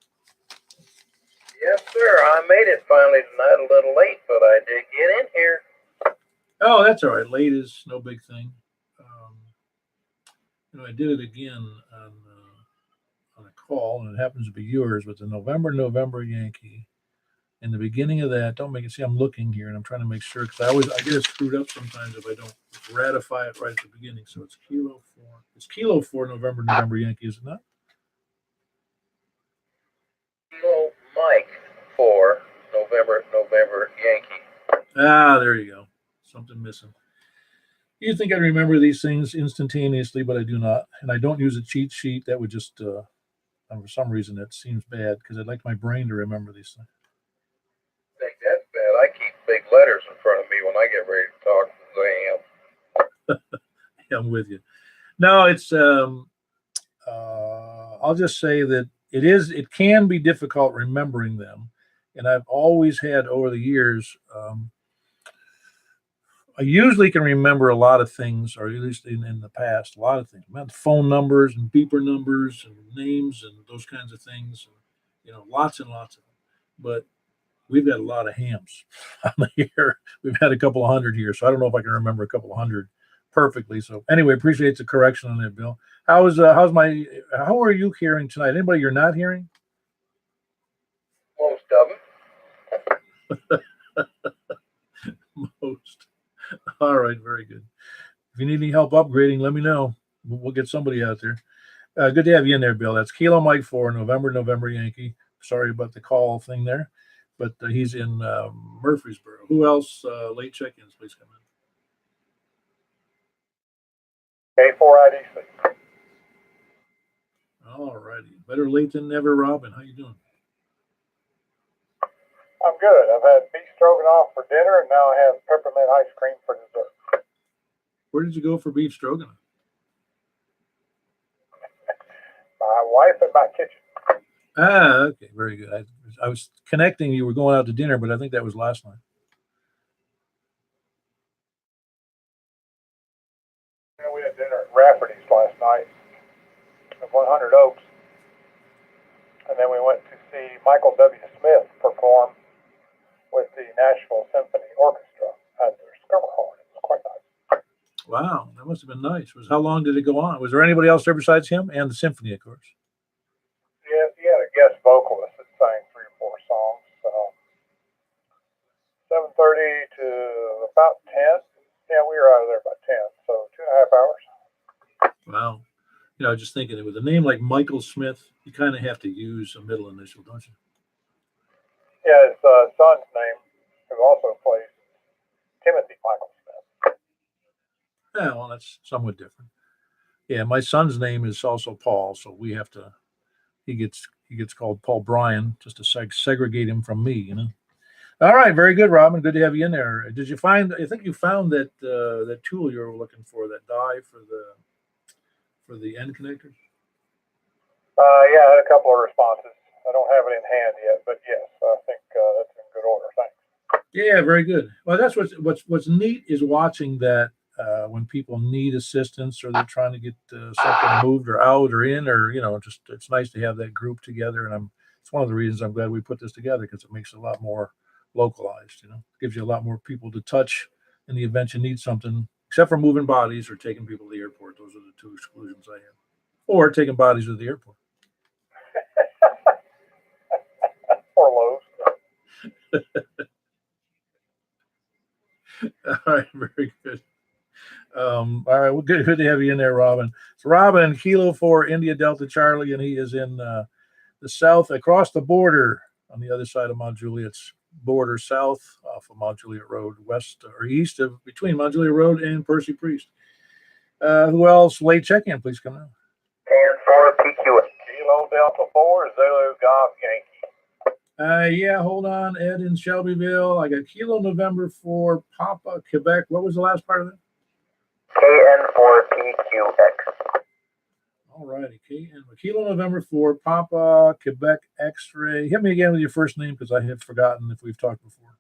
Yes, sir. I made it finally tonight, a little late, but I did get in here. Oh, that's all right. Late is no big thing. I did it again on a call, and it happens to be yours with the November Yankee. In the beginning of that, don't make it see I'm looking here and I'm trying to make sure because I get it screwed up sometimes if I don't ratify it right at the beginning. So it's Kilo 4. It's Kilo 4 November Yankee, is it not? Kilo Mike 4 November Yankee. Ah, there you go. Something missing. You'd think I'd remember these things instantaneously, but I do not. And I don't use a cheat sheet. That would just, for some reason, that seems bad because I'd like my brain to remember these things. I think that's bad. I keep big letters in front of me when I get ready to talk. Yeah, I'm with you. No, it's, I'll just say that it can be difficult remembering them. And I've always had over the years, I usually can remember a lot of things, or at least in the past, a lot of things. Phone numbers and beeper numbers and names and those kinds of things. Lots and lots of them. But we've got a lot of hams on the here. We've had a couple of hundred here, so I don't know if I can remember a couple of hundred perfectly. So anyway, appreciate the correction on that, Bill. How are you hearing tonight? Anybody you're not hearing? Most of them. Most. All right, very good. If you need any help upgrading, let me know. We'll get somebody out there. Good to have you in there, Bill. That's Kilo Mike 4, November Yankee. Sorry about the call thing there, but he's in Murfreesboro. Who else? Late check-ins, please come in. K4IDC. All righty. Better late than never, Robin. How you doing? I'm good. I've had beef stroganoff for dinner, and now I have peppermint ice cream for dessert. Where did you go for beef stroganoff? My wife in my kitchen. Ah, okay, very good. I was connecting. You were going out to dinner, but I think that was last night. And we had dinner at Rafferty's last night at 100 Oaks. And then we went to see Michael W. Smith perform with the Nashville Symphony Orchestra at their Summerhorn. It was quite nice. Wow, that must have been nice. How long did it go on? Was there anybody else there besides him and the symphony, of course? Yeah, he had a guest vocalist that sang 3 or 4 songs. 7:30 to about 10. Yeah, we were out of there by 10, so 2.5 hours. Wow. Just thinking with a name like Michael Smith, you kind of have to use a middle initial, don't you? Yeah, his son's name, who also plays, Timothy Michael Smith. Yeah, well, that's somewhat different. Yeah, my son's name is also Paul, so we have to. He gets called Paul Bryan just to segregate him from me. All right, very good, Robin. Good to have you in there. Did you find? I think you found that that tool you were looking for, that die for the end connectors. Yeah, I had a couple of responses. I don't have it in hand yet, but yes, I think that's in good order. Thanks. Yeah, very good. Well, that's what's neat is watching that when people need assistance or they're trying to get something moved or out or in or just it's nice to have that group together. And it's one of the reasons I'm glad we put this together because it makes it a lot more localized. Gives you a lot more people to touch in the event you need something, except for moving bodies or taking people to the airport. Those are the 2 exclusions I have, or taking bodies to the airport. Or Lowe's. All right, very good. All right, well, good to have you in there, Robin. So Robin, Kilo 4, India Delta Charlie, and he is in the south, across the border on the other side of Mount Juliet's border, south off of Mount Juliet Road, west or east of between Mount Juliet Road and Percy Priest. Who else? Late check-in, please come in. And for PQ. Kilo Delta 4, Zulu Golf Yankee. Yeah, hold on, Ed in Shelbyville. I got Kilo November 4, Papa, Quebec. What was the last part of that? KN4PQX. All righty, Kilo November 4, Papa, Quebec, X-ray. Hit me again with your first name because I have forgotten if we've talked before.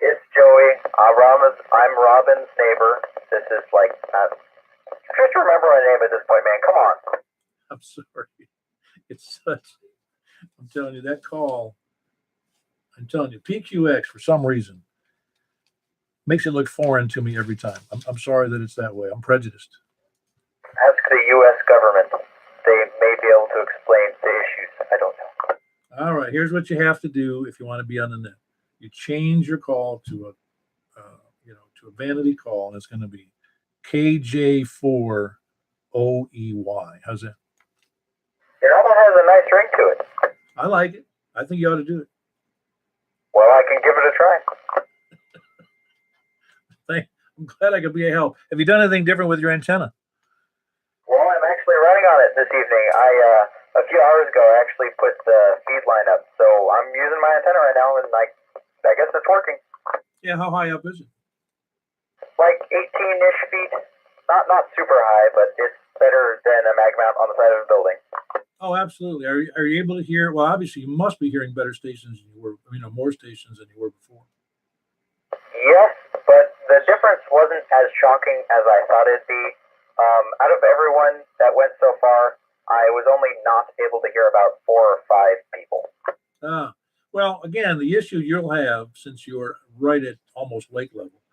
It's Joey. I'm Robin's neighbor. This is like, just remember my name at this point, man. Come on. I'm sorry. It's such, I'm telling you, that call, I'm telling you, PQX for some reason makes it look foreign to me every time. I'm sorry that it's that way. I'm prejudiced. Ask the U.S. government. They may be able to explain the issues. I don't know. All right, here's what you have to do if you want to be on the net. You change your call to a vanity call, and it's going to be KJ4OEY. How's that? That one has a nice ring to it. I like it. I think you ought to do it. Well, I can give it a try. I'm glad I could be a help. Have you done anything different with your antenna? Well, I'm actually running on it this evening. A few hours ago, I actually put the feed line up, so I'm using my antenna right now, and I guess it's working. Yeah, how high up is it? Like 18-ish feet. Not super high, but it's better than a mag mount on the side of a building. Oh, absolutely. Are you able to hear? Well, obviously, you must be hearing better stations than you were. More stations than you were before. Yes, but the difference wasn't as shocking as I thought it'd be. Out of everyone that went so far, I was only not able to hear about 4 or 5 people. Well, again, the issue you'll have since you're right at almost lake level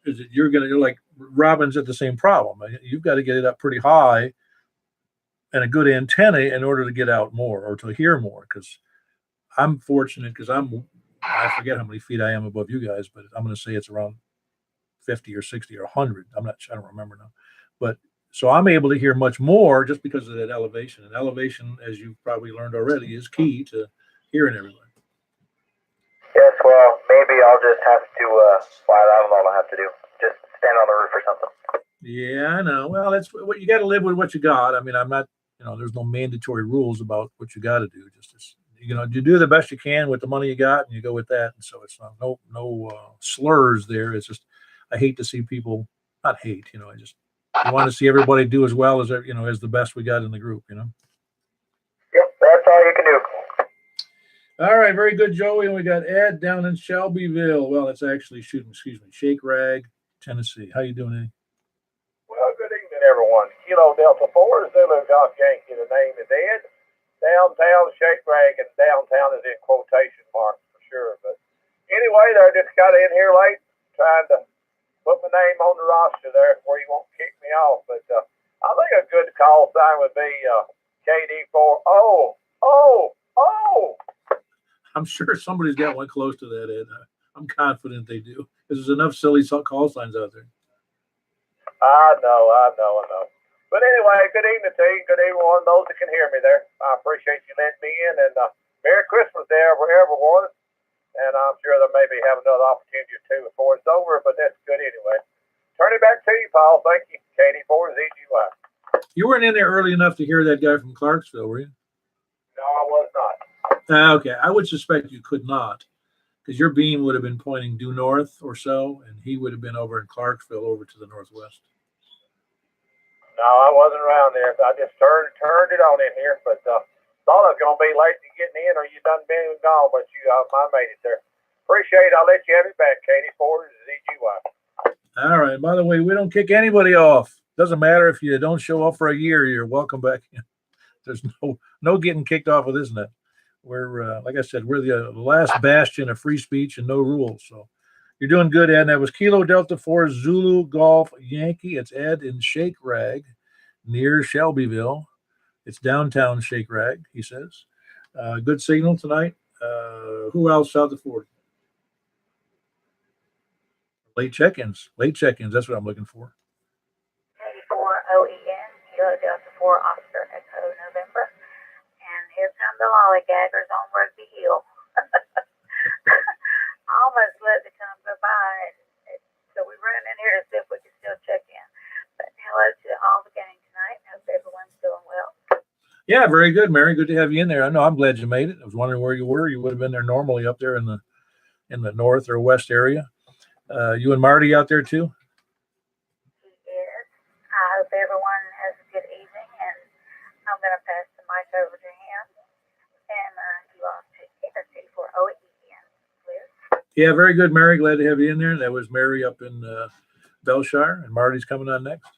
is that you're like Robin's at the same problem. You've got to get it up pretty high and a good antenna in order to get out more or to hear more. Because I'm fortunate because I forget how many feet I am above you guys, but I'm going to say it's around 50 or 60 or 100. I don't remember now. But so I'm able to hear much more just because of that elevation. And elevation, as you've probably learned already, is key to hearing everything. Yes, well, maybe I'll just have to, I don't know what I'll have to do. Just stand on the roof or something. Yeah, I know. Well, that's what you got to live with what you got. I mean, I'm not, there's no mandatory rules about what you got to do. Just you do the best you can with the money you got, and you go with that. And so it's no slurs there. It's just I hate to see people not hate. I just want to see everybody do as well as as the best we got in the group. Yep, that's all you can do. All right, very good, Joey. And we got Ed down in Shelbyville. Well, it's actually Shake Rag, Tennessee. How you doing, Eddie? Well, good evening, everyone. Kilo Delta 4, Zulu Golf Yankee. The name is Ed. Downtown Shake Rag, and downtown is in quotation marks for sure. But anyway, I just got in here late trying to put my name on the roster there where you won't kick me off. But I think a good call sign would be KD4. Oh! I'm sure somebody's got one close to that, Ed. I'm confident they do. There's enough silly call signs out there. I know. But anyway, good evening to you. Good evening, one those that can hear me there. I appreciate you letting me in, and Merry Christmas to everyone. And I'm sure they'll maybe have another opportunity or two before it's over, but that's good anyway. Turn it back to you, Paul. Thank you. KD4 ZGY. You weren't in there early enough to hear that guy from Clarksville, were you? No, I was not. Okay, I would suspect you could not, because your beam would have been pointing due north or so, and he would have been over in Clarksville over to the northwest. No, I wasn't around there. I just turned it on in here, but thought I was going to be late to getting in, or you done been gone, but I made it there. Appreciate it. I'll let you have it back, KD4 ZGY. All right. By the way, we don't kick anybody off. Doesn't matter if you don't show up for a year. You're welcome back. There's no getting kicked off of this net. We're like I said, we're the last bastion of free speech and no rules. So you're doing good, Ed. And that was Kilo Delta 4 Zulu Golf Yankee. It's Ed in Shake Rag near Shelbyville. It's downtown Shake Rag, he says. Good signal tonight. Who else south of 40? Late check-ins. That's what I'm looking for. 84 OEN, Kilo Delta 4 Oscar Echo November. And here come the lollygaggers on Rugby Hill. I almost let the time go by, so we run in here to see if we can still check in. But hello to all the gang tonight. Hope everyone's doing well. Yeah, very good, Mary. Good to have you in there. I know. I'm glad you made it. I was wondering where you were. You would have been there normally up there in the north or west area. You and Marty out there too? Yes. I hope everyone has a good evening, and I'm going to pass the mic over to him. And you all take care. 84 OEN, please. Yeah, very good, Mary. Glad to have you in there. That was Mary up in Belshire, and Marty's coming on next.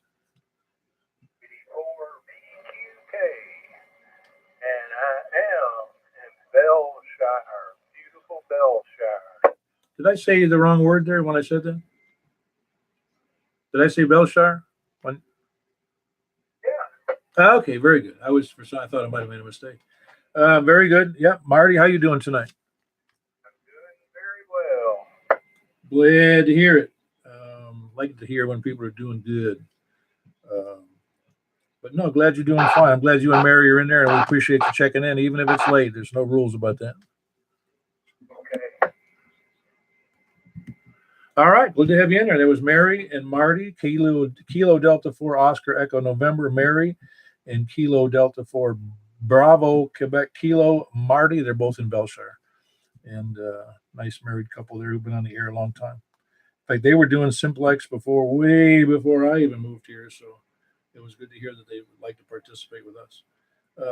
And I am in Belshire, beautiful Belshire. Did I say the wrong word there when I said that? Did I say Belshire? Yeah. Okay, very good. I thought I might have made a mistake. Very good. Yep, Marty, how you doing tonight? I'm doing very well. Glad to hear it. Like to hear when people are doing good. But no, glad you're doing fine. I'm glad you and Mary are in there, and we appreciate you checking in, even if it's late. There's no rules about that. Okay. All right, good to have you in there. There was Mary and Marty, Kilo Delta 4 Oscar Echo November, Mary, and Kilo Delta 4 Bravo Quebec Kilo Marty. They're both in Belshire, and nice married couple there who've been on the air a long time. In fact, they were doing Simplex way before I even moved here, so it was good to hear that they would like to participate with us.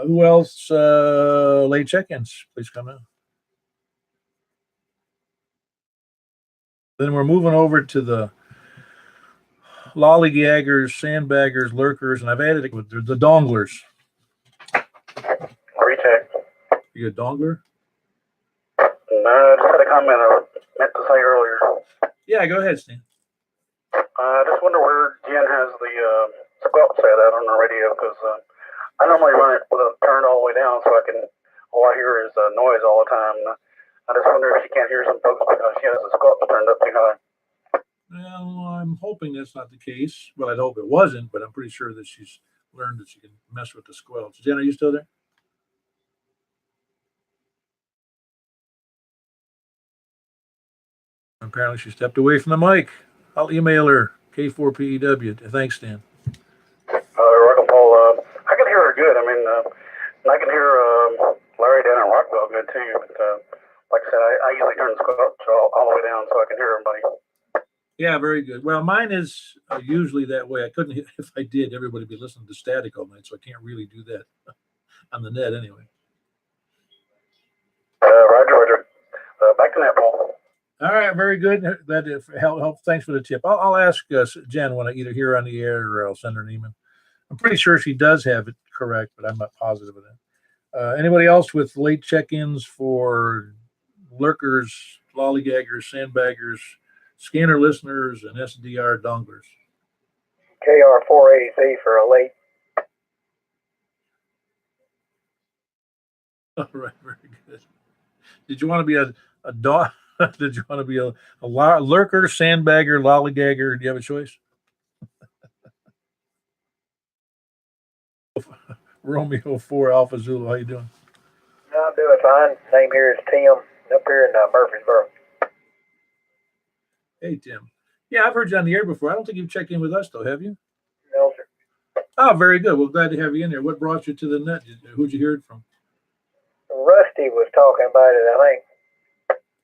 Who else? Late check-ins, please come in. Then we're moving over to the lollygaggers, sandbaggers, lurkers, and I've added it with the donglers. Retake. You a dongler? No, I just had a comment I meant to say earlier. Yeah, go ahead, Stan. I just wonder where Jen has the squelch set at on the radio, because I normally run it with it turned all the way down, so all I hear is noise all the time. I just wonder if she can't hear some folks because she has the squelch turned up too high. Well, I'm hoping that's not the case. Well, I'd hope it wasn't, but I'm pretty sure that she's learned that she can mess with the squelch. Jen, are you still there? Apparently she stepped away from the mic. I'll email her, K4PEW. Thanks, Stan. Rock and Paul, I can hear her good. I mean, and I can hear Larry down in Rockville good too. But like I said, I usually turn the squelch all the way down so I can hear everybody. Yeah, very good. Well, mine is usually that way. I couldn't, if I did, everybody would be listening to static all night, so I can't really do that on the net anyway. Roger. Back to net, Paul. All right, very good. That help. Thanks for the tip. I'll ask Jen when I either hear her on the air or I'll send her an email. I'm pretty sure she does have it correct, but I'm not positive of that. Anybody else with late check-ins for lurkers, lollygaggers, sandbaggers, scanner listeners, and SDR donglers? KR480C for a late. All right, very good. Did you want to be a dog? Did you want to be a lurker, sandbagger, lollygagger? Do you have a choice? Romeo 4 Alpha Zulu, how you doing? No, I'm doing fine. Name here is Tim, up here in Murfreesboro. Hey, Tim. Yeah, I've heard you on the air before. I don't think you've checked in with us, though, have you? No, sir. Oh, very good. Well, glad to have you in there. What brought you to the net? Who'd you hear it from? Rusty was talking about it, I think.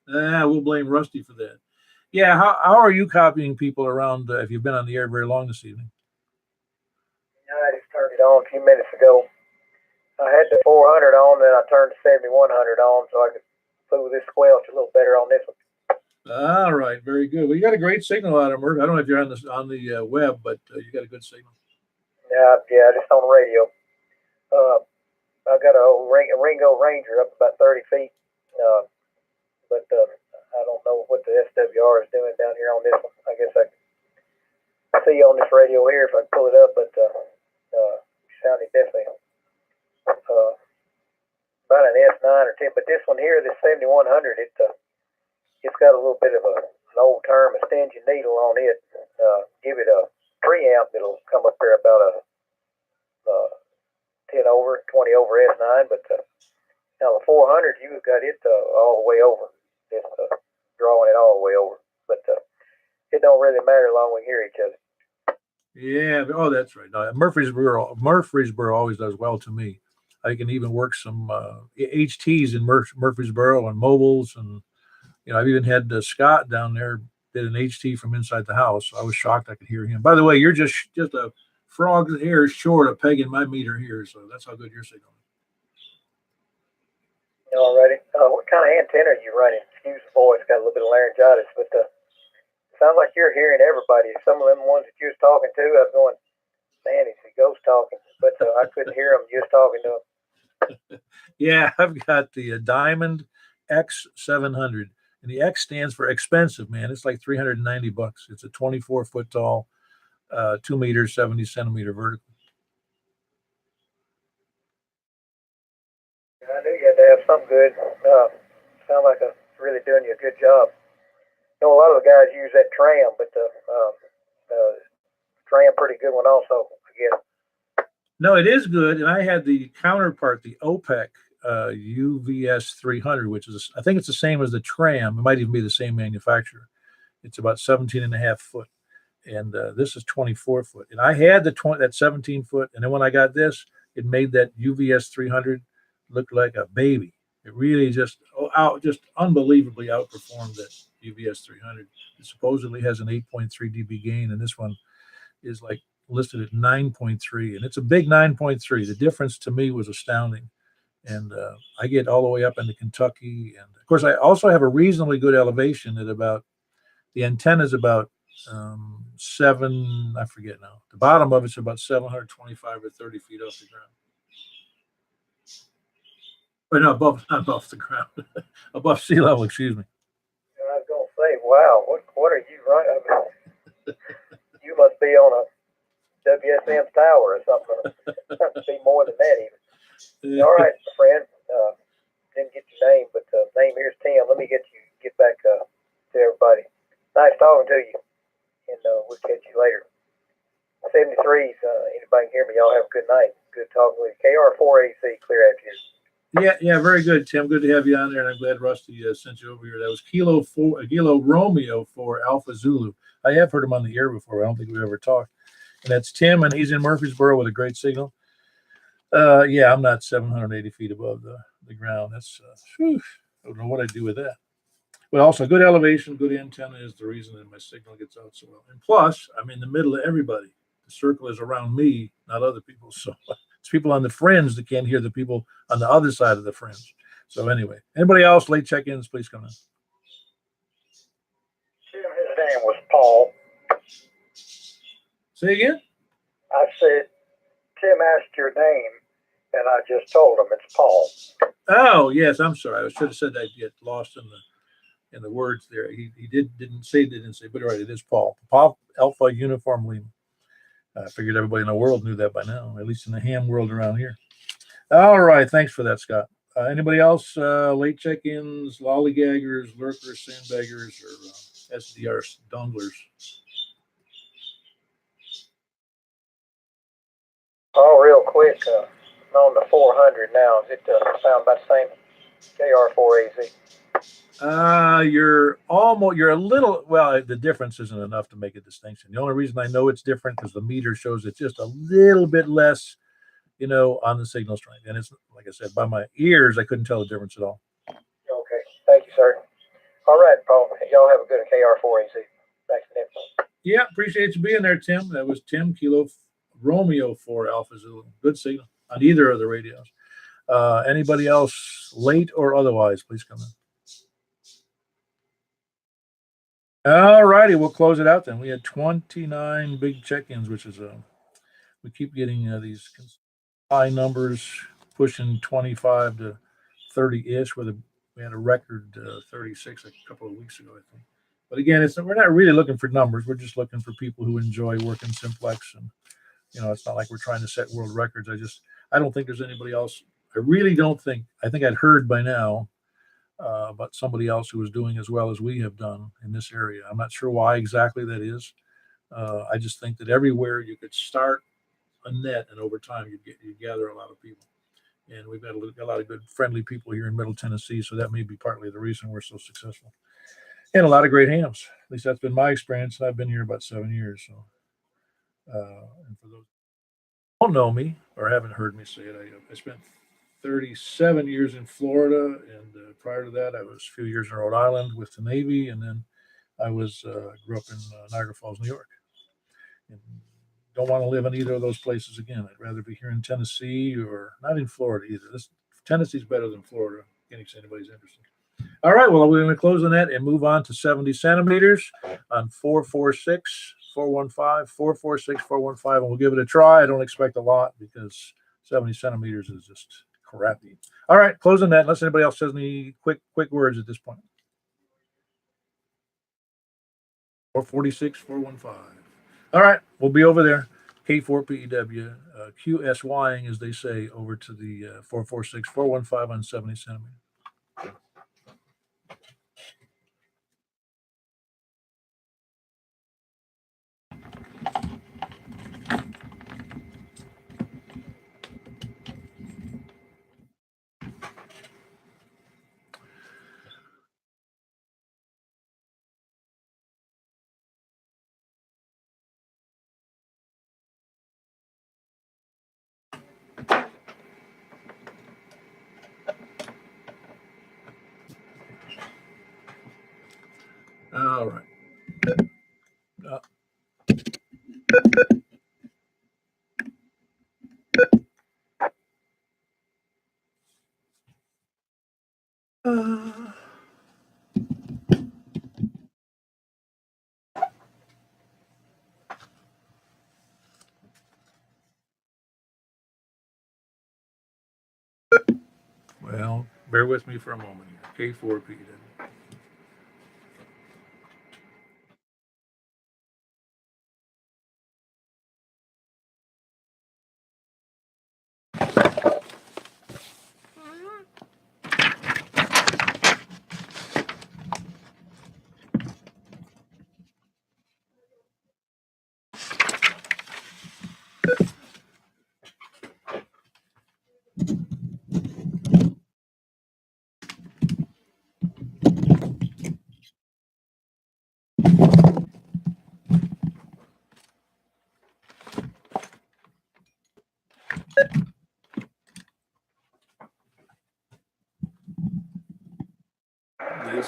We'll blame Rusty for that. Yeah, how are you copying people around if you've been on the air very long this evening? I just turned it on a few minutes ago. I had the 400 on, then I turned the 7100 on so I could fool this squelch a little better on this one. All right, very good. Well, you got a great signal out of Murph. I don't know if you're on the web, but you got a good signal. Yeah, just on the radio. I got a Ringo Ranger up about 30 feet, but I don't know what the SWR is doing down here on this one. I guess I can see on this radio here if I can pull it up, but sounded definitely about an S9 or 10. But this one here, this 7100, it's got a little bit of an old term, a stingy needle on it. Give it a preamp, it'll come up there about a 10 over, 20 over S9. But now the 400, you've got it all the way over. It's drawing it all the way over. But it don't really matter as long as we hear each other. Yeah. Oh, that's right. No, Murfreesboro always does well to me. I can even work some HTs in Murfreesboro and mobiles, and I've even had Scott down there did an HT from inside the house. So I was shocked I could hear him. By the way, you're just a frog's hair short of pegging my meter here, so that's how good your signal is. Alrighty. What kind of antenna are you running? Excuse the voice, got a little bit of laryngitis, but sounds like you're hearing everybody. Some of them ones that you was talking to, I was going, man, it's a ghost talking, but I couldn't hear them just talking to them. Yeah, I've got the Diamond X700, and the X stands for expensive, man. It's like $390. It's a 24-foot tall, 2 meters, 70 centimeter vertical. I knew you had to have something good. Sound like I'm really doing you a good job. A lot of the guys use that tram, but tram pretty good one also, I guess. No, it is good, and I had the counterpart, the OPEC UVS 300, which is, I think it's the same as the tram. It might even be the same manufacturer. It's about 17 and a half foot, and this is 24 foot. And I had that 17 foot, and then when I got this, it made that UVS 300 look like a baby. It really just unbelievably outperformed that UVS 300. It supposedly has an 8.3 dB gain, and this one is like listed at 9.3, and it's a big 9.3. The difference to me was astounding. And I get all the way up into Kentucky. And of course, I also have a reasonably good elevation at the antenna is about 7, I forget now. The bottom of it's about 725 or 30 feet off the ground. But no, not above the ground, above sea level, excuse me. I was going to say, wow, what are you running? You must be be on a WSM tower or something. Be more than that even. All right, my friend. Didn't get your name, but name here's Tim. Let me get back to everybody. Nice talking to you, and we'll catch you later. 73s. Anybody can hear me? Y'all have a good night. Good talking with you. KR4AC, clear after you. Yeah, very good, Tim. Good to have you on there, and I'm glad Rusty sent you over here. That was Kilo Romeo for Alpha Zulu. I have heard him on the air before. I don't think we've ever talked. And that's Tim, and he's in Murfreesboro with a great signal. Yeah, I'm not 780 feet above the ground. That's I don't know what I'd do with that. But also, good elevation, good antenna is the reason that my signal gets out so well. And plus, I'm in the middle of everybody. The circle is around me, not other people. So it's people on the fringe that can't hear the people on the other side of the fringe. So anyway, anybody else late check-ins, please come in. His name was Paul. Say again? I said, Tim asked your name, and I just told him it's Paul. Oh, yes, I'm sorry. I should have said that. Get lost in the words there. He didn't say, but right, it is Paul. Paul Alpha Uniform Lima. I figured everybody in the world knew that by now, at least in the ham world around here. All right, thanks for that, Scott. Anybody else? Late check-ins, lollygaggers, lurkers, sandbaggers, or SDR donglers? Oh, real quick, I'm on the 400 now. Is it sound about the same? KR4AZ. You're a little, well, the difference isn't enough to make a distinction. The only reason I know it's different because the meter shows it's just a little bit less, on the signal strength. And it's, like I said, by my ears, I couldn't tell the difference at all. Okay. Thank you, sir. All right, Paul. Y'all have a good KR4AZ. Thanks for that. Yeah, appreciate you being there, Tim. That was Tim Kilo Romeo for Alpha Zulu. Good signal on either of the radios. Anybody else, late or otherwise, please come in. All righty, we'll close it out then. We had 29 big check-ins, which is we keep getting these high numbers, pushing 25 to 30-ish. We had a record 36 a couple of weeks ago, I think. But again, we're not really looking for numbers. We're just looking for people who enjoy working Simplex, and it's not like we're trying to set world records. I don't think there's anybody else. I really don't think. I think I'd heard by now about somebody else who was doing as well as we have done in this area. I'm not sure why exactly that is. I just think that everywhere you could start a net, and over time you gather a lot of people. And we've got a lot of good friendly people here in Middle Tennessee, so that may be partly the reason we're so successful. And a lot of great hams. At least that's been my experience. I've been here about 7 years. So, and for those who don't know me or haven't heard me say it, I spent 37 years in Florida, and prior to that, I was a few years in Rhode Island with the Navy, and then I grew up in Niagara Falls, New York. And don't want to live in either of those places again. I'd rather be here in Tennessee or not in Florida either. Tennessee's better than Florida. Can't say anybody's interested. All right, well, we're going to close on that and move on to 70 centimeters on 446 415 446 415, and we'll give it a try. I don't expect a lot because 70 centimeters is just crappy. All right, closing that unless anybody else has any quick words at this point. 446 415. All right, we'll be over there. K4PEW, QSYing, as they say, over to the 446 415 on 70 centimeters. All right. Well, bear with me for a moment here. K4PEW.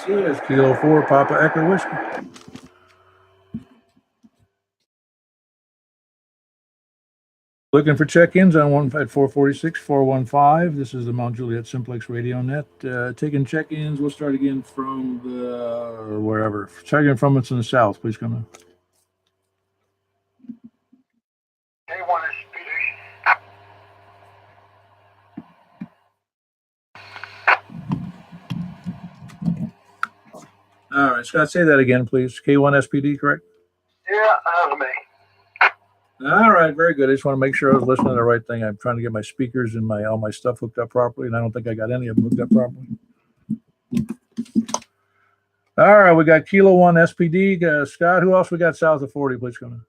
Yes, yes. Kilo 4, Papa Echo Whiskey. Looking for check-ins on one at 446-415. This is the Mount Juliet Simplex Radio Net. Taking check-ins. We'll start again from the wherever. Starting from it's in the south. Please come in. All right, Scott, say that again, please. K1 SPD, correct? Yeah, that was me. All right, very good. I just want to make sure I was listening to the right thing. I'm trying to get my speakers and all my stuff hooked up properly, and I don't think I got any of them hooked up properly. All right, we got Kilo 1 SPD. Scott, who else we got south of 40? Please come in.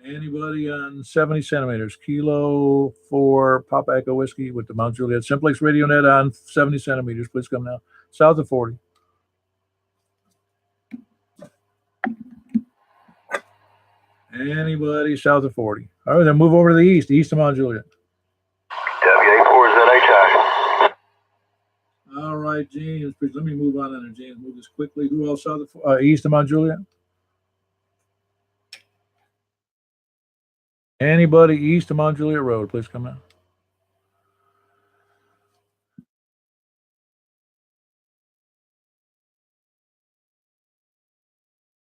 Anybody on 70 centimeters? Kilo 4 Papa Echo Whiskey with the Mount Juliet Simplex Radio Net on 70 centimeters. Please come now. South of 40. Anybody south of 40? All right, then move over to the east of Mount Juliet. WA4ZHI. All right, James, please let me move on there, James. Move this quickly. Who else south of east of Mount Juliet? Anybody east of Mount Juliet Road, please come in.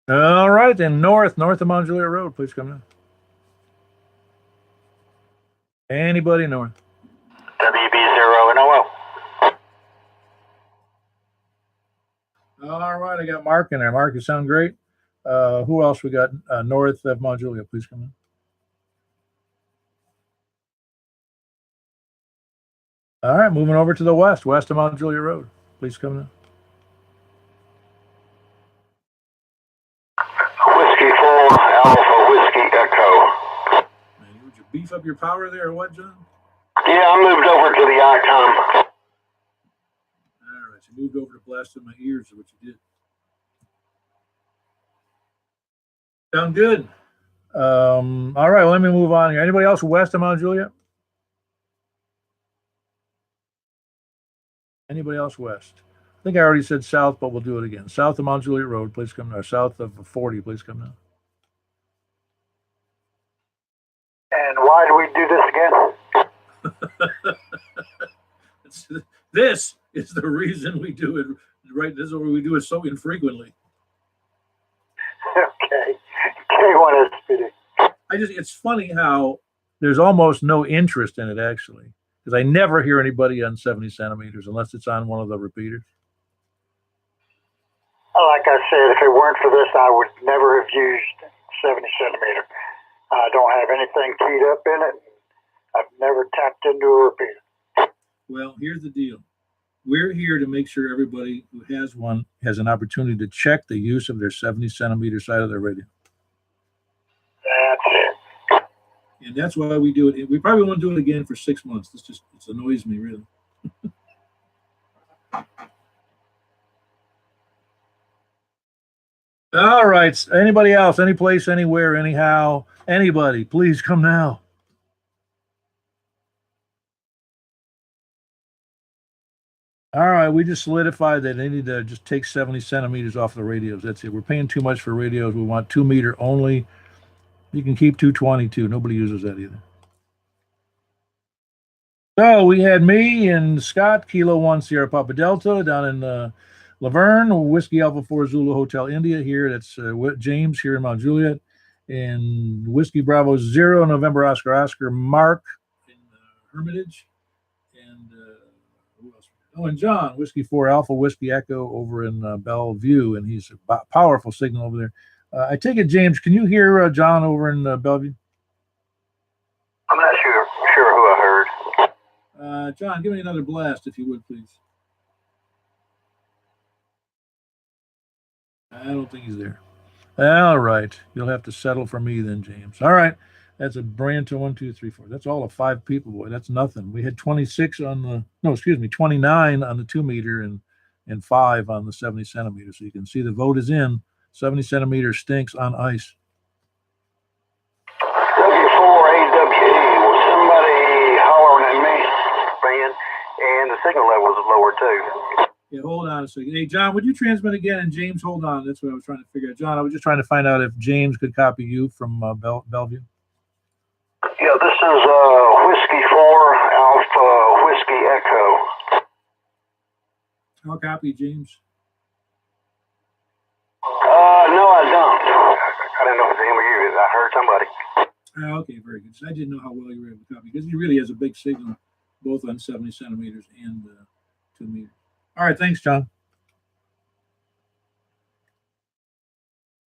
All right, then north of Mount Juliet Road, please come in. Anybody north? WB0NOL. All right, I got Mark in there. Mark, you sound great. Who else we got north of Mount Juliet? Please come in. All right, moving over to the west of Mount Juliet Road. Please come in. Whiskey 4 Alpha Whiskey Echo. Man, would you beef up your power there or what, John? Yeah, I moved over to the ICOM. All right, you moved over to blasting my ears is what you did. Sound good. All right, well, let me move on here. Anybody else west of Mount Juliet? Anybody else west? I think I already said south, but we'll do it again. South of Mount Juliet Road, please come now. South of 40, please come now. And why do we do this again? This is the reason we do it, right? This is why we do it so infrequently. Okay. K1 SPD. It's funny how there's almost no interest in it, actually, because I never hear anybody on 70 centimeters unless it's on one of the repeaters. Like I said, if it weren't for this, I would never have used 70 centimeter. I don't have anything keyed up in it. I've never tapped into a repeater. Well, here's the deal. We're here to make sure everybody who has one has an opportunity to check the use of their 70 centimeter side of their radio. That's it. And that's why we do it. We probably won't do it again for 6 months. It annoys me, really. All right. Anybody else? Any place, anywhere, anyhow? Anybody, please come now. All right, we just solidified that they need to just take 70 centimeters off the radios. That's it. We're paying too much for radios. We want 2 meter only. You can keep 222. Nobody uses that either. So we had me and Scott, Kilo 1 Sierra Papa Delta, down in Laverne, Whiskey Alpha 4 Zulu Hotel India here. That's James here in Mount Juliet. And Whiskey Bravo 0 November Oscar Mark in Hermitage. And who else? Oh, and John, Whiskey 4 Alpha Whiskey Echo over in Bellevue, and he's a powerful signal over there. I take it, James, can you hear John over in Bellevue? I'm not sure who I heard. John, give me another blast, if you would, please. I don't think he's there. All right. You'll have to settle for me then, James. All right. That's a brand to 1, 2, 3, 4. That's all of 5 people, boy. That's nothing. We had 29 on the 2 meter and 5 on the 70 centimeter. So you can see the vote is in. 70 centimeter stinks on ice. W4AWE was somebody hollering at me, man, signal levels are lower too. Yeah, hold on a second. Hey, John, would you transmit again? And James, hold on. That's what I was trying to figure out. John, I was just trying to find out if James could copy you from Bellevue. Yeah, this is Whiskey 4 Alpha Whiskey Echo. I'll copy James. No, I don't. I didn't know if it was him or you. I heard somebody. Okay, very good. So I didn't know how well you were able to copy because he really has a big signal, both on 70 centimeters and 2 meters. All right, thanks, John.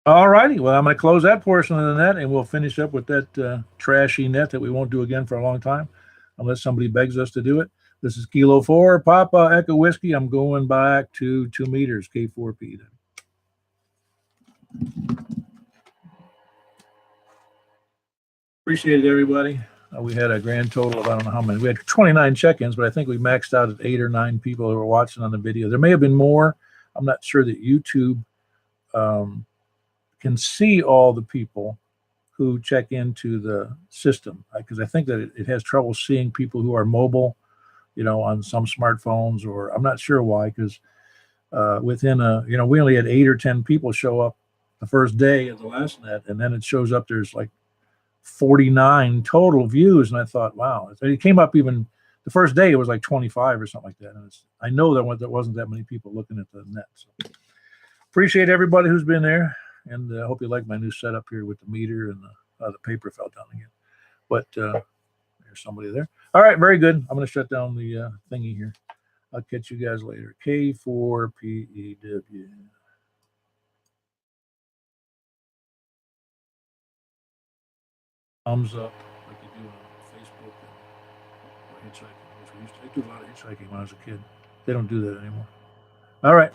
All righty. Well, I'm going to close that portion of the net, and we'll finish up with that trashy net that we won't do again for a long time, unless somebody begs us to do it. This is Kilo 4, Papa Echo Whiskey. I'm going back to 2 meters, K4P. Appreciate it, everybody. We had a grand total of, I don't know how many. We had 29 check-ins, but I think we maxed out at 8 or 9 people who were watching on the video. There may have been more. I'm not sure that YouTube can see all the people who check into the system, because I think that it has trouble seeing people who are mobile, on some smartphones, or I'm not sure why, because within we only had 8 or 10 people show up the first day of the last net, and then it shows up there's like 49 total views, and I thought, wow. It came up even the first day, it was like 25 or something like that, and I know there wasn't that many people looking at the net. So appreciate everybody who's been there, and I hope you like my new setup here with the meter, and the paper fell down again, but there's somebody there. All right, very good. I'm going to shut down the thingy here. I'll catch you guys later. K4PEW. Thumbs up like you do on Facebook or hitchhiking, which I do a lot of hitchhiking when I was a kid. They don't do that anymore. All right.